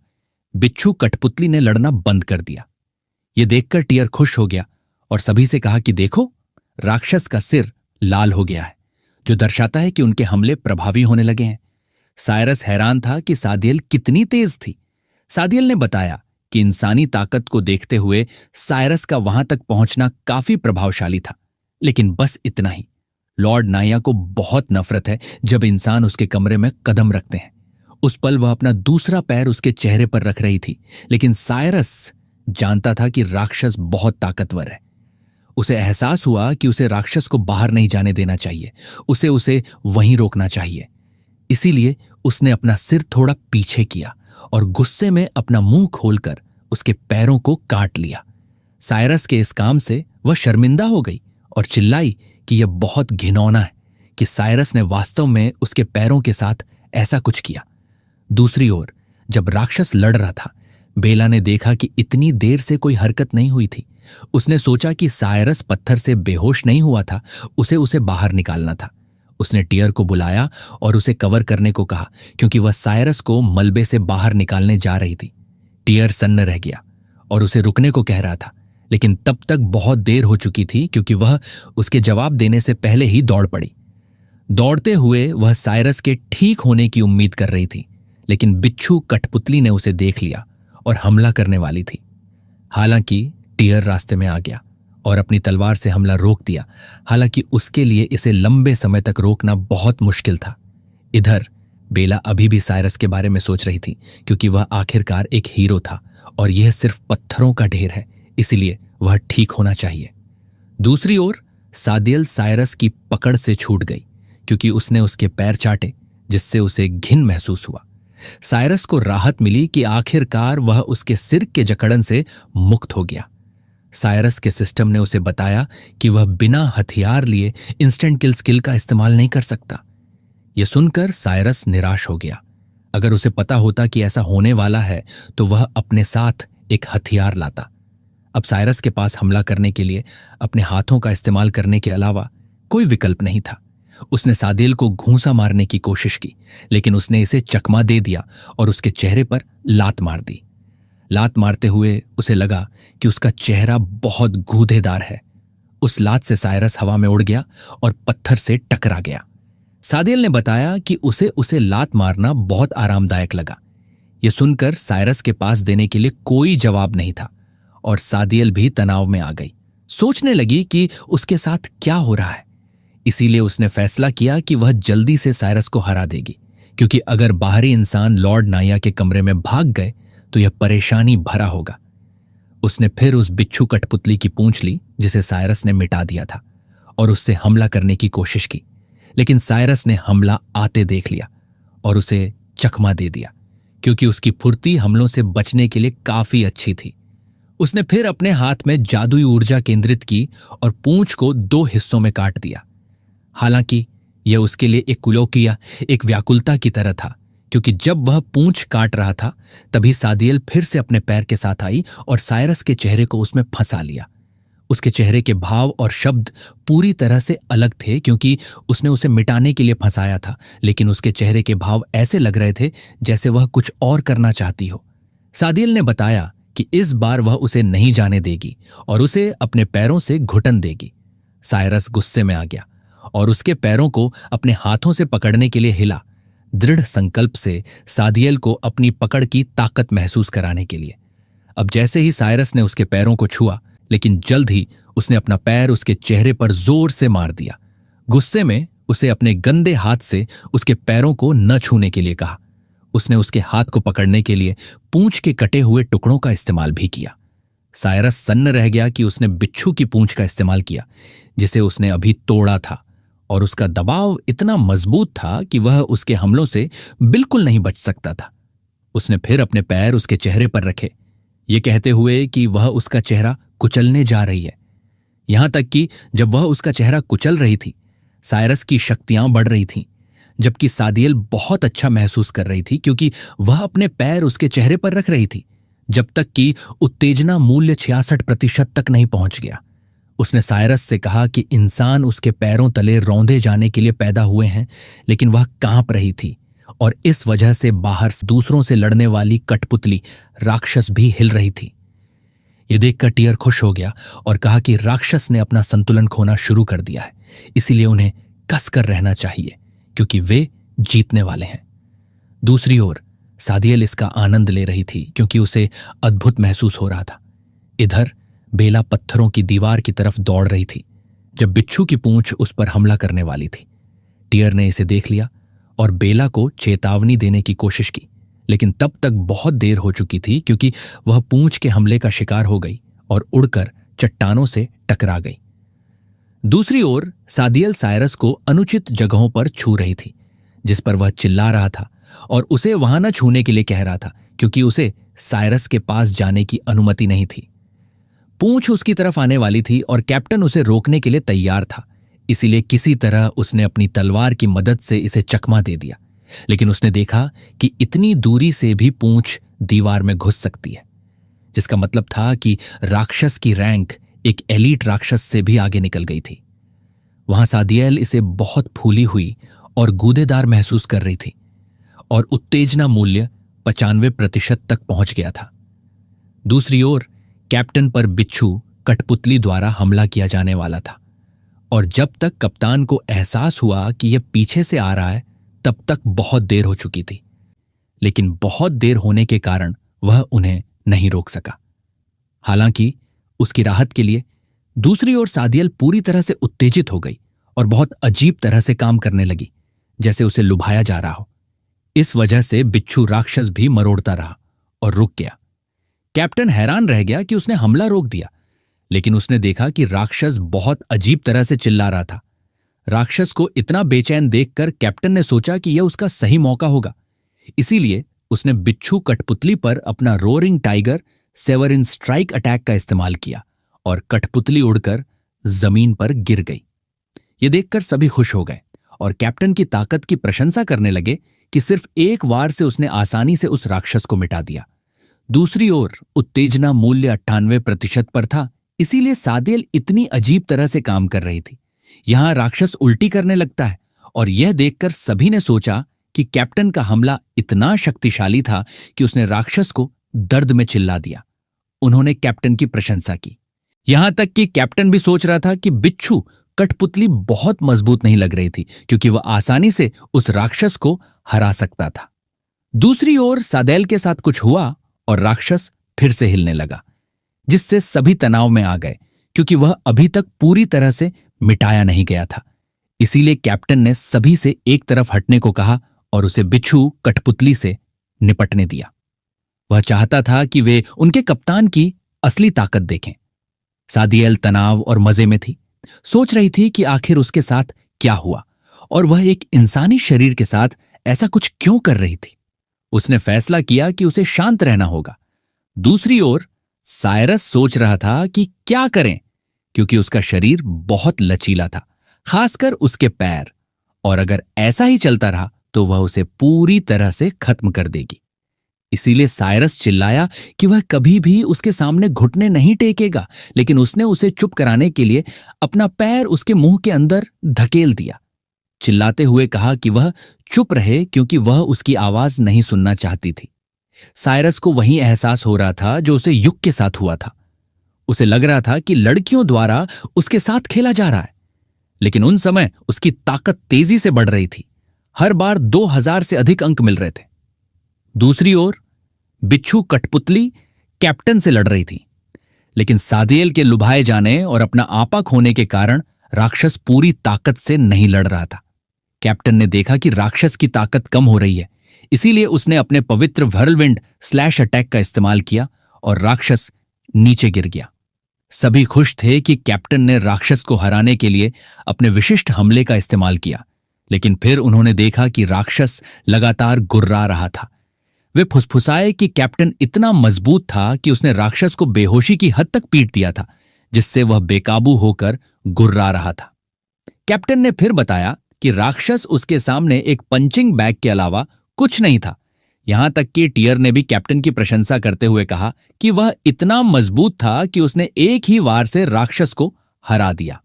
बिच्छू कठपुतली ने लड़ना बंद कर दिया। यह देखकर टियर खुश हो गया और सभी से कहा कि देखो, राक्षस का सिर लाल हो गया है, जो दर्शाता है कि उनके हमले प्रभावी होने लगे हैं। साइरस हैरान था कि सादियल कितनी तेज थी। सादियल ने बताया कि इंसानी ताकत को देखते हुए साइरस का वहां तक पहुंचना काफी प्रभावशाली था, लेकिन बस इतना ही। लॉर्ड नाया को बहुत नफरत है जब इंसान उसके कमरे में कदम रखते हैं। उस पल वह अपना दूसरा पैर उसके चेहरे पर रख रही थी, लेकिन साइरस जानता था कि राक्षस बहुत ताकतवर है। उसे एहसास हुआ कि उसे राक्षस को बाहर नहीं जाने देना चाहिए, उसे वहीं रोकना चाहिए। इसीलिए उसने अपना सिर थोड़ा पीछे किया और गुस्से में अपना मुंह खोलकर उसके पैरों को काट लिया। साइरस के इस काम से वह शर्मिंदा हो गई और चिल्लाई कि यह बहुत घिनौना है कि साइरस ने वास्तव में उसके पैरों के साथ ऐसा कुछ किया। दूसरी ओर जब राक्षस लड़ रहा था, बेला ने देखा कि इतनी देर से कोई हरकत नहीं हुई थी। उसने सोचा कि साइरस पत्थर से बेहोश नहीं हुआ था, उसे बाहर निकालना था। उसने टियर को बुलाया और उसे कवर करने को कहा, क्योंकि वह साइरस को मलबे से बाहर निकालने जा रही थी। टियर सन्न रह गया और उसे रुकने को कह रहा था, लेकिन तब तक बहुत देर हो चुकी थी, क्योंकि वह उसके जवाब देने से पहले ही दौड़ पड़ी। दौड़ते हुए वह साइरस के ठीक होने की उम्मीद कर रही थी, लेकिन बिच्छू कठपुतली ने उसे देख लिया और हमला करने वाली थी। हालांकि टियर रास्ते में आ गया और अपनी तलवार से हमला रोक दिया। हालांकि उसके लिए इसे लंबे समय तक रोकना बहुत मुश्किल था। इधर बेला अभी भी साइरस के बारे में सोच रही थी, क्योंकि वह आखिरकार एक हीरो था और यह सिर्फ पत्थरों का ढेर है, इसलिए वह ठीक होना चाहिए। दूसरी ओर सादियल साइरस की पकड़ से छूट गई, क्योंकि उसने उसके पैर चाटे, जिससे उसे घिन महसूस हुआ। साइरस को राहत मिली कि आखिरकार वह उसके सिर के जकड़न से मुक्त हो गया। साइरस के सिस्टम ने उसे बताया कि वह बिना हथियार लिए इंस्टेंट किल स्किल का इस्तेमाल नहीं कर सकता। यह सुनकर साइरस निराश हो गया। अगर उसे पता होता कि ऐसा होने वाला है तो वह अपने साथ एक हथियार लाता। अब साइरस के पास हमला करने के लिए अपने हाथों का इस्तेमाल करने के अलावा कोई विकल्प नहीं था। उसने सादियल को घूंसा मारने की कोशिश की, लेकिन उसने इसे चकमा दे दिया और उसके चेहरे पर लात मार दी। लात मारते हुए उसे लगा कि उसका चेहरा बहुत गूदेदार है। उस लात से साइरस हवा में उड़ गया और पत्थर से टकरा गया। सादियल ने बताया कि उसे लात मारना बहुत आरामदायक लगा। यह सुनकर साइरस के पास देने के लिए कोई जवाब नहीं था और सादियल भी तनाव में आ गई। सोचने लगी कि उसके साथ क्या हो रहा है। इसीलिए उसने फैसला किया कि वह जल्दी से साइरस को हरा देगी, क्योंकि अगर बाहरी इंसान लॉर्ड नाया के कमरे में भाग गए तो यह परेशानी भरा होगा। उसने फिर उस बिच्छू कठपुतली की पूंछ ली जिसे साइरस ने मिटा दिया था और उससे हमला करने की कोशिश की, लेकिन साइरस ने हमला आते देख लिया और उसे चकमा दे दिया, क्योंकि उसकी फुर्ती हमलों से बचने के लिए काफी अच्छी थी। उसने फिर अपने हाथ में जादुई ऊर्जा केंद्रित की और पूंछ को 2 हिस्सों में काट दिया। हालांकि यह उसके लिए एक कुलोकिया, एक व्याकुलता की तरह था, क्योंकि जब वह पूंछ काट रहा था तभी सादियल फिर से अपने पैर के साथ आई और साइरस के चेहरे को उसमें फंसा लिया। उसके चेहरे के भाव और शब्द पूरी तरह से अलग थे, क्योंकि उसने उसे मिटाने के लिए फंसाया था, लेकिन उसके चेहरे के भाव ऐसे लग रहे थे जैसे वह कुछ और करना चाहती हो। सादियल ने बताया कि इस बार वह उसे नहीं जाने देगी और उसे अपने पैरों से घुटन देगी। साइरस गुस्से में आ गया और उसके पैरों को अपने हाथों से पकड़ने के लिए हिला, दृढ़ संकल्प से सादियल को अपनी पकड़ की ताकत महसूस कराने के लिए। अब जैसे ही साइरस ने उसके पैरों को छुआ, लेकिन जल्द ही उसने अपना पैर उसके चेहरे पर जोर से मार दिया। गुस्से में उसे अपने गंदे हाथ से उसके पैरों को न छूने के लिए कहा। उसने उसके हाथ को पकड़ने के लिए पूंछ के कटे हुए टुकड़ों का इस्तेमाल भी किया। साइरस सन्न रह गया कि उसने बिच्छू की पूंछ का इस्तेमाल किया, जिसे उसने अभी तोड़ा था, और उसका दबाव इतना मजबूत था कि वह उसके हमलों से बिल्कुल नहीं बच सकता था। उसने फिर अपने पैर उसके चेहरे पर रखे, ये कहते हुए कि वह उसका चेहरा कुचलने जा रही है। यहां तक कि जब वह उसका चेहरा कुचल रही थी, साइरस की शक्तियां बढ़ रही थीं, जबकि सादियल बहुत अच्छा महसूस कर रही थी, क्योंकि वह अपने पैर उसके चेहरे पर रख रही थी जब तक कि उत्तेजना मूल्य 66% तक नहीं पहुंच गया। उसने साइरस से कहा कि इंसान उसके पैरों तले रौंदे जाने के लिए पैदा हुए हैं, लेकिन वह कांप रही थी और इस वजह से बाहर दूसरों से लड़ने वाली कठपुतली राक्षस भी हिल रही थी। यह देखकर टियर खुश हो गया और कहा कि राक्षस ने अपना संतुलन खोना शुरू कर दिया है, इसीलिए उन्हें कसकर रहना चाहिए, क्योंकि वे जीतने वाले हैं। दूसरी ओर सादियल इसका आनंद ले रही थी, क्योंकि उसे अद्भुत महसूस हो रहा था। इधर बेला पत्थरों की दीवार की तरफ दौड़ रही थी जब बिच्छू की पूंछ उस पर हमला करने वाली थी। टियर ने इसे देख लिया और बेला को चेतावनी देने की कोशिश की, लेकिन तब तक बहुत देर हो चुकी थी, क्योंकि वह पूंछ के हमले का शिकार हो गई और उड़कर चट्टानों से टकरा गई। दूसरी ओर सादियल साइरस को अनुचित जगहों पर छू रही थी, जिस पर वह चिल्ला रहा था और उसे वहां न छूने के लिए कह रहा था, क्योंकि उसे साइरस के पास जाने की अनुमति नहीं थी। पूंछ उसकी तरफ आने वाली थी और कैप्टन उसे रोकने के लिए तैयार था, इसीलिए किसी तरह उसने अपनी तलवार की मदद से इसे चकमा दे दिया। लेकिन उसने देखा कि इतनी दूरी से भी पूंछ दीवार में घुस सकती है, जिसका मतलब था कि राक्षस की रैंक एक एलीट राक्षस से भी आगे निकल गई थी। वहां सादियल इसे बहुत फूली हुई और गूदेदार महसूस कर रही थी और उत्तेजना मूल्य 95% तक पहुंच गया था। दूसरी ओर कैप्टन पर बिच्छू कठपुतली द्वारा हमला किया जाने वाला था, और जब तक कप्तान को एहसास हुआ कि यह पीछे से आ रहा है, तब तक बहुत देर हो चुकी थी। लेकिन बहुत देर होने के कारण वह उन्हें नहीं रोक सका। हालांकि उसकी राहत के लिए दूसरी ओर सादियल पूरी तरह से उत्तेजित हो गई और बहुत अजीब तरह से काम करने लगी, जैसे उसे लुभाया जा रहा हो। इस वजह से बिच्छू राक्षस भी मरोड़ता रहा और रुक गया। कैप्टन हैरान रह गया कि उसने हमला रोक दिया, लेकिन उसने देखा कि राक्षस बहुत अजीब तरह से चिल्ला रहा था। राक्षस को इतना बेचैन देखकर कैप्टन ने सोचा कि यह उसका सही मौका होगा, इसीलिए उसने बिच्छू कठपुतली पर अपना roaring tiger severing strike attack का इस्तेमाल किया और कठपुतली उड़कर जमीन पर गिर गई। यह देखकर सभी खुश हो गए और कैप्टन की ताकत की प्रशंसा करने लगे कि सिर्फ एक वार से उसने आसानी से उस राक्षस को मिटा दिया। दूसरी ओर उत्तेजना मूल्य 98% पर था, इसीलिए सादियल इतनी अजीब तरह से काम कर रही थी। यहां राक्षस उल्टी करने लगता है, और यह देखकर सभी ने सोचा कि कैप्टन का हमला इतना शक्तिशाली था कि उसने राक्षस को दर्द में चिल्ला दिया। उन्होंने कैप्टन की प्रशंसा की, यहां तक कि कैप्टन भी सोच रहा था कि बिच्छू कठपुतली बहुत मजबूत नहीं लग रही थी, क्योंकि वह आसानी से उस राक्षस को हरा सकता था। दूसरी ओर सादियल के साथ कुछ हुआ और राक्षस फिर से हिलने लगा, जिससे सभी तनाव में आ गए, क्योंकि वह अभी तक पूरी तरह से मिटाया नहीं गया था। इसीलिए कैप्टन ने सभी से एक तरफ हटने को कहा और उसे बिच्छू कठपुतली से निपटने दिया। वह चाहता था कि वे उनके कप्तान की असली ताकत देखें। सादियल तनाव और मजे में थी। सोच रही थी कि आखिर उसके साथ क्या हुआ और वह एक इंसानी शरीर के साथ ऐसा कुछ क्यों कर रही थी। उसने फैसला किया कि उसे शांत रहना होगा। दूसरी ओर साइरस सोच रहा था कि क्या करें, क्योंकि उसका शरीर बहुत लचीला था, खासकर उसके पैर, और अगर ऐसा ही चलता रहा तो वह उसे पूरी तरह से खत्म कर देगी। इसीलिए साइरस चिल्लाया कि वह कभी भी उसके सामने घुटने नहीं टेकेगा, लेकिन उसने उसे चुप कराने के लिए अपना पैर उसके मुंह के अंदर धकेल दिया, चिल्लाते हुए कहा कि वह चुप रहे क्योंकि वह उसकी आवाज नहीं सुनना चाहती थी। साइरस को वही एहसास हो रहा था जो उसे युग के साथ हुआ था। उसे लग रहा था कि लड़कियों द्वारा उसके साथ खेला जा रहा है, लेकिन उन समय उसकी ताकत तेजी से बढ़ रही थी। हर बार 2000 से अधिक अंक मिल रहे थे। दूसरी ओर बिच्छू कठपुतली कैप्टन से लड़ रही थी, लेकिन सादियल के लुभाए जाने और अपना आपा खोने के कारण राक्षस पूरी ताकत से नहीं लड़ रहा था। कैप्टन ने देखा कि राक्षस की ताकत कम हो रही है, इसीलिए उसने अपने पवित्र व्हर्लविंड स्लैश अटैक का इस्तेमाल किया और राक्षस नीचे गिर गया। सभी खुश थे कि कैप्टन ने राक्षस को हराने के लिए अपने विशिष्ट हमले का इस्तेमाल किया, लेकिन फिर उन्होंने देखा कि राक्षस लगातार गुर्रा रहा था। वे फुसफुसाए कि कैप्टन इतना मजबूत था कि उसने राक्षस को बेहोशी की हद तक पीट दिया था, जिससे वह बेकाबू होकर गुर्रा रहा था। कैप्टन ने फिर बताया कि राक्षस उसके सामने एक पंचिंग बैग के अलावा कुछ नहीं था। यहां तक कि टियर ने भी कैप्टन की प्रशंसा करते हुए कहा कि वह इतना मजबूत था कि उसने एक ही वार से राक्षस को हरा दिया।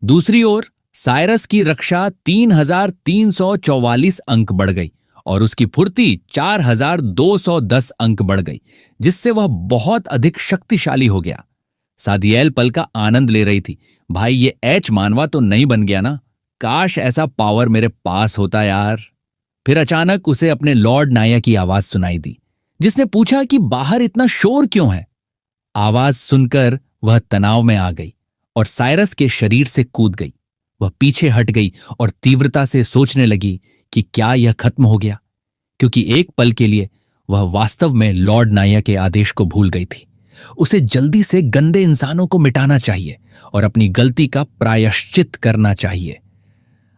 दूसरी ओर साइरस की रक्षा 3344 अंक बढ़ गई और उसकी फुर्ती 4210 अंक बढ़ गई, जिससे वह बहुत अधिक शक्तिशाली हो गया। सादियल पल का आनंद ले रही थी। भाई, ये एच मानवा तो नहीं बन गया ना? काश ऐसा पावर मेरे पास होता यार। फिर अचानक उसे अपने लॉर्ड नाया की आवाज सुनाई दी, जिसने पूछा कि बाहर इतना शोर क्यों है। आवाज सुनकर वह तनाव में आ गई और साइरस के शरीर से कूद गई। वह पीछे हट गई और तीव्रता से सोचने लगी कि क्या यह खत्म हो गया, क्योंकि एक पल के लिए वह वास्तव में लॉर्ड नाया के आदेश को भूल गई थी। उसे जल्दी से गंदे इंसानों को मिटाना चाहिए और अपनी गलती का प्रायश्चित करना चाहिए।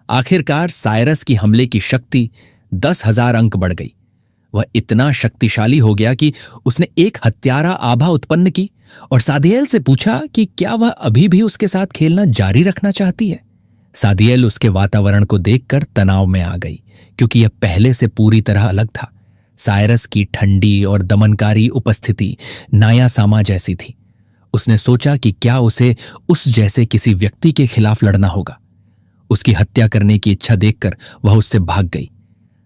आखिरकार साइरस की हमले की शक्ति 10,000 अंक बढ़ गई। वह इतना शक्तिशाली हो गया कि उसने एक हत्यारा आभा उत्पन्न की और सादियल से पूछा कि क्या वह अभी भी उसके साथ खेलना जारी रखना चाहती है। सादियल उसके वातावरण को देखकर तनाव में आ गई, क्योंकि यह पहले से पूरी तरह अलग था। साइरस की ठंडी और दमनकारी उपस्थिति नाया सामा जैसी थी। उसने सोचा कि क्या उसे उस जैसे किसी व्यक्ति के खिलाफ लड़ना होगा। उसकी हत्या करने की इच्छा देखकर वह उससे भाग गई।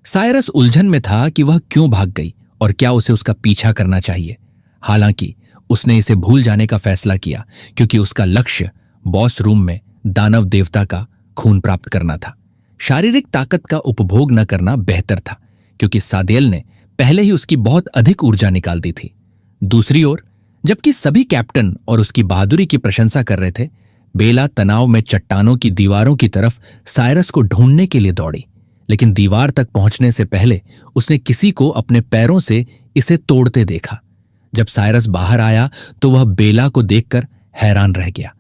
साइरस उलझन में था कि वह क्यों भाग गई और क्या उसे उसका पीछा करना चाहिए। हालांकि उसने इसे भूल जाने का फैसला किया, क्योंकि उसका लक्ष्य बॉस रूम में दानव देवता का खून प्राप्त करना था। शारीरिक ताकत का उपभोग न करना बेहतर था, क्योंकि सादियल ने पहले ही उसकी बहुत अधिक ऊर्जा निकाल दी थी। दूसरी ओर जबकि सभी कैप्टन और उसकी बहादुरी की प्रशंसा कर रहे थे, बेला तनाव में चट्टानों की दीवारों की तरफ साइरस को ढूंढने के लिए दौड़ी, लेकिन दीवार तक पहुंचने से पहले उसने किसी को अपने पैरों से इसे तोड़ते देखा। जब साइरस बाहर आया तो वह बेला को देखकर हैरान रह गया।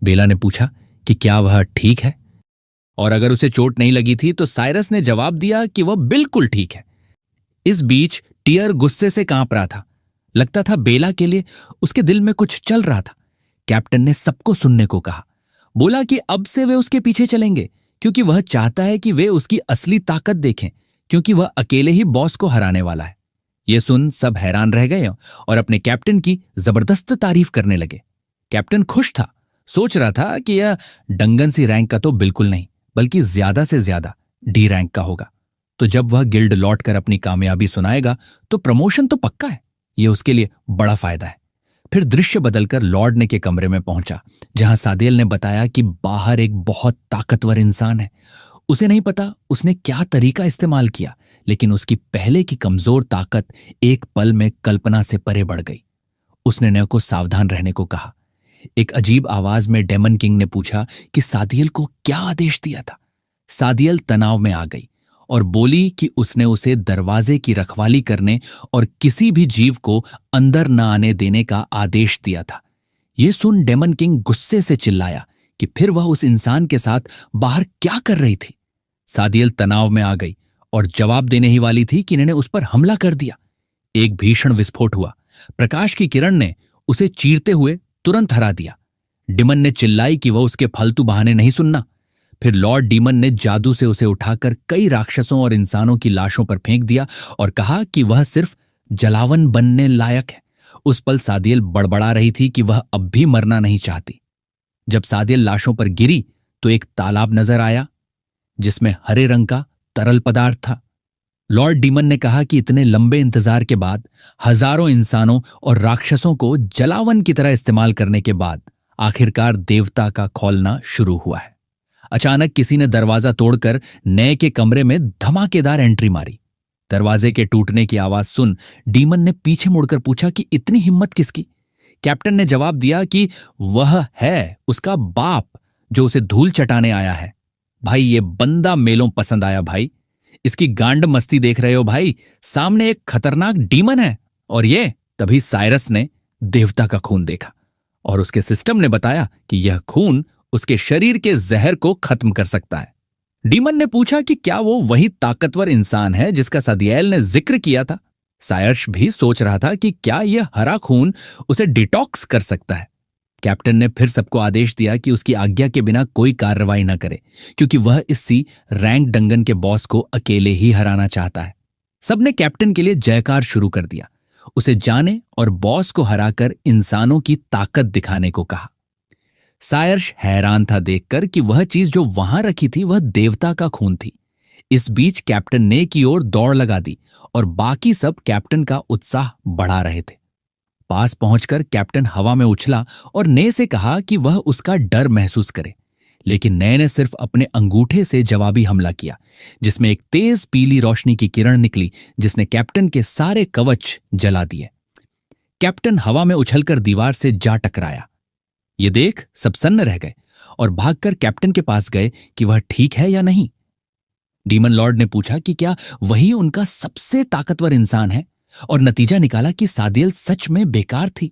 बेला ने पूछा कि क्या वह ठीक है, और अगर उसे चोट नहीं लगी थी तो साइरस ने जवाब दिया कि वह बिल्कुल ठीक है। इस बीच टियर गुस्से से कांप रहा था। लगता था बेला के लिए उसके दिल में कुछ चल रहा था। कैप्टन ने सबको सुनने को कहा। बोला कि अब से वे उसके पीछे चलेंगे, क्योंकि वह चाहता है कि वे उसकी असली ताकत देखें, क्योंकि वह अकेले ही बॉस को हराने वाला है। यह सुन सब हैरान रह गए और अपने कैप्टन की जबरदस्त तारीफ करने लगे। कैप्टन खुश था, सोच रहा था कि यह डंगन सी रैंक का तो बिल्कुल नहीं, बल्कि ज्यादा से ज्यादा डी रैंक का होगा। तो जब वह गिल्ड लौटकर अपनी कामयाबी सुनाएगा तो प्रमोशन तो पक्का है। यह उसके लिए बड़ा फायदा है। फिर दृश्य बदलकर लॉर्ड ने के कमरे में पहुंचा, जहां सादियल ने बताया कि बाहर एक बहुत ताकतवर इंसान है। उसे नहीं पता उसने क्या तरीका इस्तेमाल किया, लेकिन उसकी पहले की कमजोर ताकत एक पल में कल्पना से परे बढ़ गई। उसने नय को सावधान रहने को कहा। एक अजीब आवाज में डेमन किंग ने पूछा कि सादियल को क्या आदेश दिया था। सादियल तनाव में आ गई और बोली कि उसने उसे दरवाजे की रखवाली करने और किसी भी जीव को अंदर न आने देने का आदेश दिया था। यह सुन डेमन किंग गुस्से से चिल्लाया कि फिर वह उस इंसान के साथ बाहर क्या कर रही थी। सादियल तनाव में आ गई और जवाब देने ही वाली थी कि इन्होंने उस पर हमला कर दिया। एक भीषण विस्फोट हुआ। प्रकाश की किरण ने उसे चीरते हुए तुरंत हरा दिया। डिमन ने चिल्लाई कि वह उसके फालतू बहाने नहीं सुनना। फिर लॉर्ड डीमन ने जादू से उसे उठाकर कई राक्षसों और इंसानों की लाशों पर फेंक दिया और कहा कि वह सिर्फ जलावन बनने लायक है। उस पल सादियल बड़बड़ा रही थी कि वह अब भी मरना नहीं चाहती। जब सादियल लाशों पर गिरी तो एक तालाब नजर आया जिसमें हरे रंग का तरल पदार्थ था। लॉर्ड डीमन ने कहा कि इतने लंबे इंतजार के बाद, हजारों इंसानों और राक्षसों को जलावन की तरह इस्तेमाल करने के बाद आखिरकार देवता का खौलना शुरू हुआ है। अचानक किसी ने दरवाजा तोड़कर नए के कमरे में धमाकेदार एंट्री मारी। दरवाजे के टूटने की आवाज सुन डीमन ने पीछे मुड़कर पूछा कि इतनी हिम्मत किसकी। कैप्टन ने जवाब दिया कि वह है उसका बाप जो उसे धूल चटाने आया है। भाई ये बंदा मेलों पसंद आया भाई। इसकी गांड मस्ती देख रहे हो भाई, सामने एक खतरनाक डीमन है। और ये तभी साइरस ने देवता का खून देखा और उसके सिस्टम ने बताया कि यह खून उसके शरीर के जहर को खत्म कर सकता है। डीमन ने पूछा कि क्या वो वही ताकतवर इंसान है जिसका सादियल ने जिक्र किया था। सायर्श भी सोच रहा था कि क्या यह हरा खून उसे डिटॉक्स कर सकता है। कैप्टन ने फिर सबको आदेश दिया कि उसकी आज्ञा के बिना कोई कार्रवाई न करे, क्योंकि वह इसी रैंक डंगन के बॉस को अकेले ही हराना चाहता है। सबने कैप्टन के लिए जयकार शुरू कर दिया। उसे जाने और बॉस को हराकर इंसानों की ताकत दिखाने को कहा। सायर्श हैरान था देखकर कि वह चीज जो वहां रखी थी वह देवता का खून थी। इस बीच कैप्टन ने की ओर दौड़ लगा दी और बाकी सब कैप्टन का उत्साह बढ़ा रहे थे। पास पहुंचकर कैप्टन हवा में उछला और ने से कहा कि वह उसका डर महसूस करे, लेकिन नए ने सिर्फ अपने अंगूठे से जवाबी हमला किया, जिसमें एक तेज पीली रोशनी की किरण निकली जिसने कैप्टन के सारे कवच जला दिए। कैप्टन हवा में उछलकर दीवार से जा टकराया। ये देख सब सन्न रह गए और भागकर कैप्टन के पास गए कि वह ठीक है या नहीं। डीमन लॉर्ड ने पूछा कि क्या वही उनका सबसे ताकतवर इंसान है, और नतीजा निकाला कि सादियल सच में बेकार थी।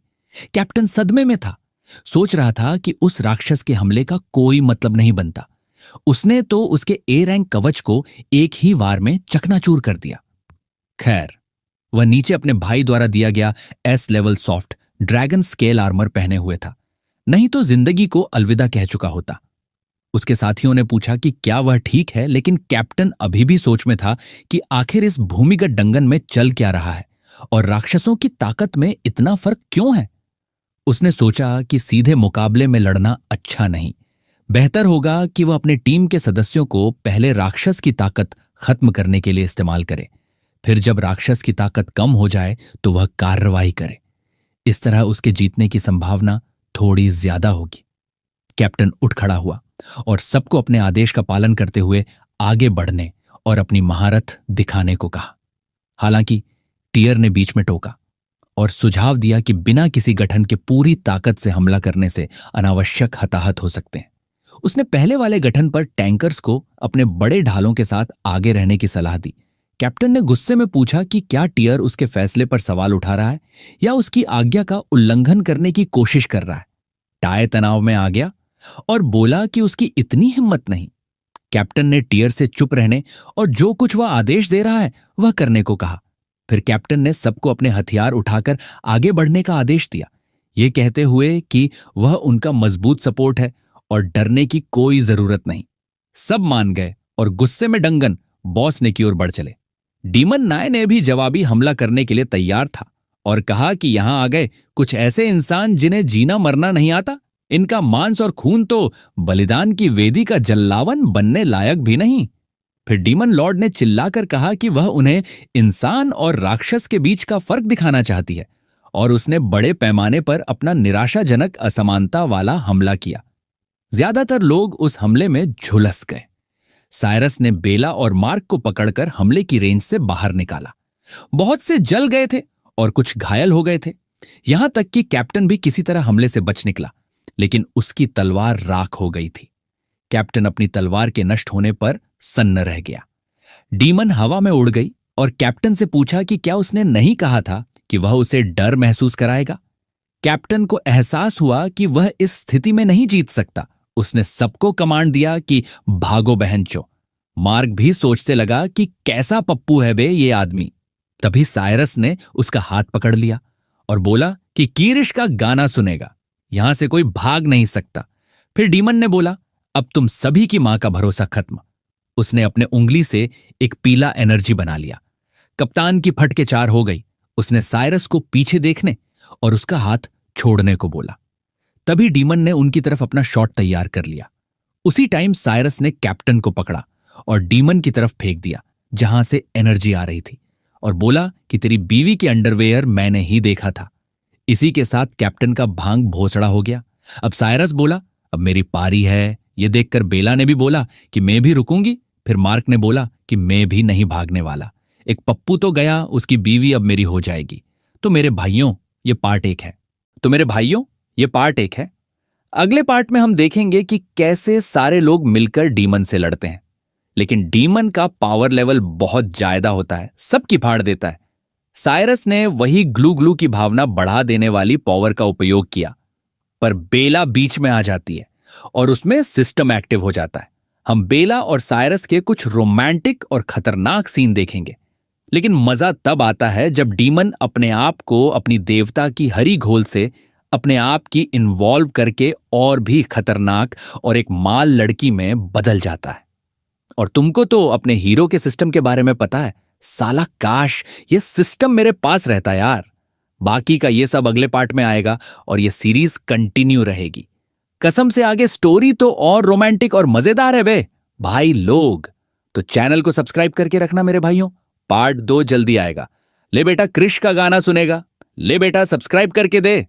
कैप्टन सदमे में था। सोच रहा था कि उस राक्षस के हमले का कोई मतलब नहीं बनता। उसने तो उसके ए रैंक कवच को एक ही वार में चकनाचूर कर दिया। खैर, वह नीचे अपने भाई द्वारा दिया गया S level soft dragon scale armour पहने हुए था, नहीं तो जिंदगी को अलविदा कह चुका होता। उसके साथियों ने पूछा कि क्या वह ठीक है, लेकिन कैप्टन अभी भी सोच में था कि आखिर इस भूमिगत डंगन में चल क्या रहा है और राक्षसों की ताकत में इतना फर्क क्यों है। उसने सोचा कि सीधे मुकाबले में लड़ना अच्छा नहीं, बेहतर होगा कि वह अपने टीम के सदस्यों को पहले राक्षस की ताकत खत्म करने के लिए इस्तेमाल करे, फिर जब राक्षस की ताकत कम हो जाए तो वह कार्रवाई करे। इस तरह उसके जीतने की संभावना थोड़ी ज्यादा होगी। कैप्टन उठ खड़ा हुआ और सबको अपने आदेश का पालन करते हुए आगे बढ़ने और अपनी महारत दिखाने को कहा। हालांकि टियर ने बीच में टोका और सुझाव दिया कि बिना किसी गठन के पूरी ताकत से हमला करने से अनावश्यक हताहत हो सकते हैं। उसने पहले वाले गठन पर टैंकर्स को अपने बड़े ढालों के साथ आगे रहने की सलाह दी। कैप्टन ने गुस्से में पूछा कि क्या टियर उसके फैसले पर सवाल उठा रहा है या उसकी आज्ञा का उल्लंघन करने की कोशिश कर रहा है। टाय तनाव में आ गया और बोला कि उसकी इतनी हिम्मत नहीं। कैप्टन ने टियर से चुप रहने और जो कुछ वह आदेश दे रहा है वह करने को कहा। फिर कैप्टन ने सबको अपने हथियार उठाकर आगे बढ़ने का आदेश दिया, ये कहते हुए कि वह उनका मजबूत सपोर्ट है और डरने की कोई जरूरत नहीं। सब मान गए और गुस्से में डंगन बॉस ने की ओर बढ़ चले। डीमन नाय ने भी जवाबी हमला करने के लिए तैयार था और कहा कि यहां आ गए कुछ ऐसे इंसान जिन्हें जीना मरना नहीं आता। इनका मांस और खून तो बलिदान की वेदी का जल्लावन बनने लायक भी नहीं। फिर डीमन लॉर्ड ने चिल्लाकर कहा कि वह उन्हें इंसान और राक्षस के बीच का फर्क दिखाना चाहती है, और उसने बड़े पैमाने पर अपना निराशाजनक असमानता वाला हमला किया। ज्यादातर लोग उस हमले में झुलस गए। साइरस ने बेला और मार्क को पकड़कर हमले की रेंज से बाहर निकाला। बहुत से जल गए थे और कुछ घायल हो गए थे। यहां तक कि कैप्टन भी किसी तरह हमले से बच निकला। लेकिन उसकी तलवार राख हो गई थी। कैप्टन अपनी तलवार के नष्ट होने पर सन्न रह गया। डीमन हवा में उड़ गई और कैप्टन से पूछा कि क्या उसने नहीं कहा था कि वह उसे डर महसूस कराएगा। कैप्टन को एहसास हुआ कि वह इस स्थिति में नहीं जीत सकता। उसने सबको कमांड दिया कि भागो बहनचो। मार्क भी सोचते लगा कि कैसा पप्पू है बे ये आदमी। तभी साइरस ने उसका हाथ पकड़ लिया और बोला कि कीरिश का गाना सुनेगा, यहां से कोई भाग नहीं सकता। फिर डीमन ने बोला, अब तुम सभी की मां का भरोसा खत्म। उसने अपने उंगली से एक पीला एनर्जी बना लिया। कप्तान की फटके चार हो गई। उसने साइरस को पीछे देखने और उसका हाथ छोड़ने को बोला। तभी डीमन ने उनकी तरफ अपना शॉट तैयार कर लिया। उसी टाइम साइरस ने कैप्टन को पकड़ा और डीमन की तरफ फेंक दिया जहां से एनर्जी आ रही थी, और बोला कि तेरी बीवी के अंडरवेयर मैंने ही देखा था। इसी के साथ कैप्टन का भांग भोसड़ा हो गया। अब साइरस बोला, अब मेरी पारी है। यह देखकर बेला ने भी बोला कि मैं भी रुकूंगी। फिर मार्क ने बोला कि मैं भी नहीं भागने वाला। एक पप्पू तो गया, उसकी बीवी अब मेरी हो जाएगी। तो मेरे भाइयों, ये पार्ट एक है। अगले पार्ट में हम देखेंगे कि कैसे सारे लोग मिलकर डीमन से लड़ते हैं। लेकिन डीमन का पावर लेवल बहुत ज्यादा होता है, सबकी फाड़ देता है। साइरस ने वही ग्लू ग्लू की भावना बढ़ा देने वाली पावर का उपयोग किया, पर बेला बीच में आ जाती है और उसमें सिस्टम एक्टिव हो जाता है। हम बेला और साइरस के कुछ रोमांटिक और खतरनाक सीन देखेंगे। लेकिन मजा तब आता है जब डीमन अपने आप को अपनी देवता की हरी घोल से अपने आप की इन्वॉल्व करके और भी खतरनाक और एक माल लड़की में बदल जाता है। और तुमको तो अपने हीरो के सिस्टम के बारे में पता है। साला काश ये सिस्टम मेरे पास रहता यार। बाकी का ये सब अगले पार्ट में आएगा और ये सीरीज कंटिन्यू रहेगी। कसम से आगे स्टोरी तो और रोमांटिक और मजेदार है बे भाई लोग। तो चैनल को सब्सक्राइब करके रखना मेरे भाइयों। पार्ट 2 जल्दी आएगा। ले बेटा क्रिश का गाना सुनेगा। ले बेटा सब्सक्राइब करके दे।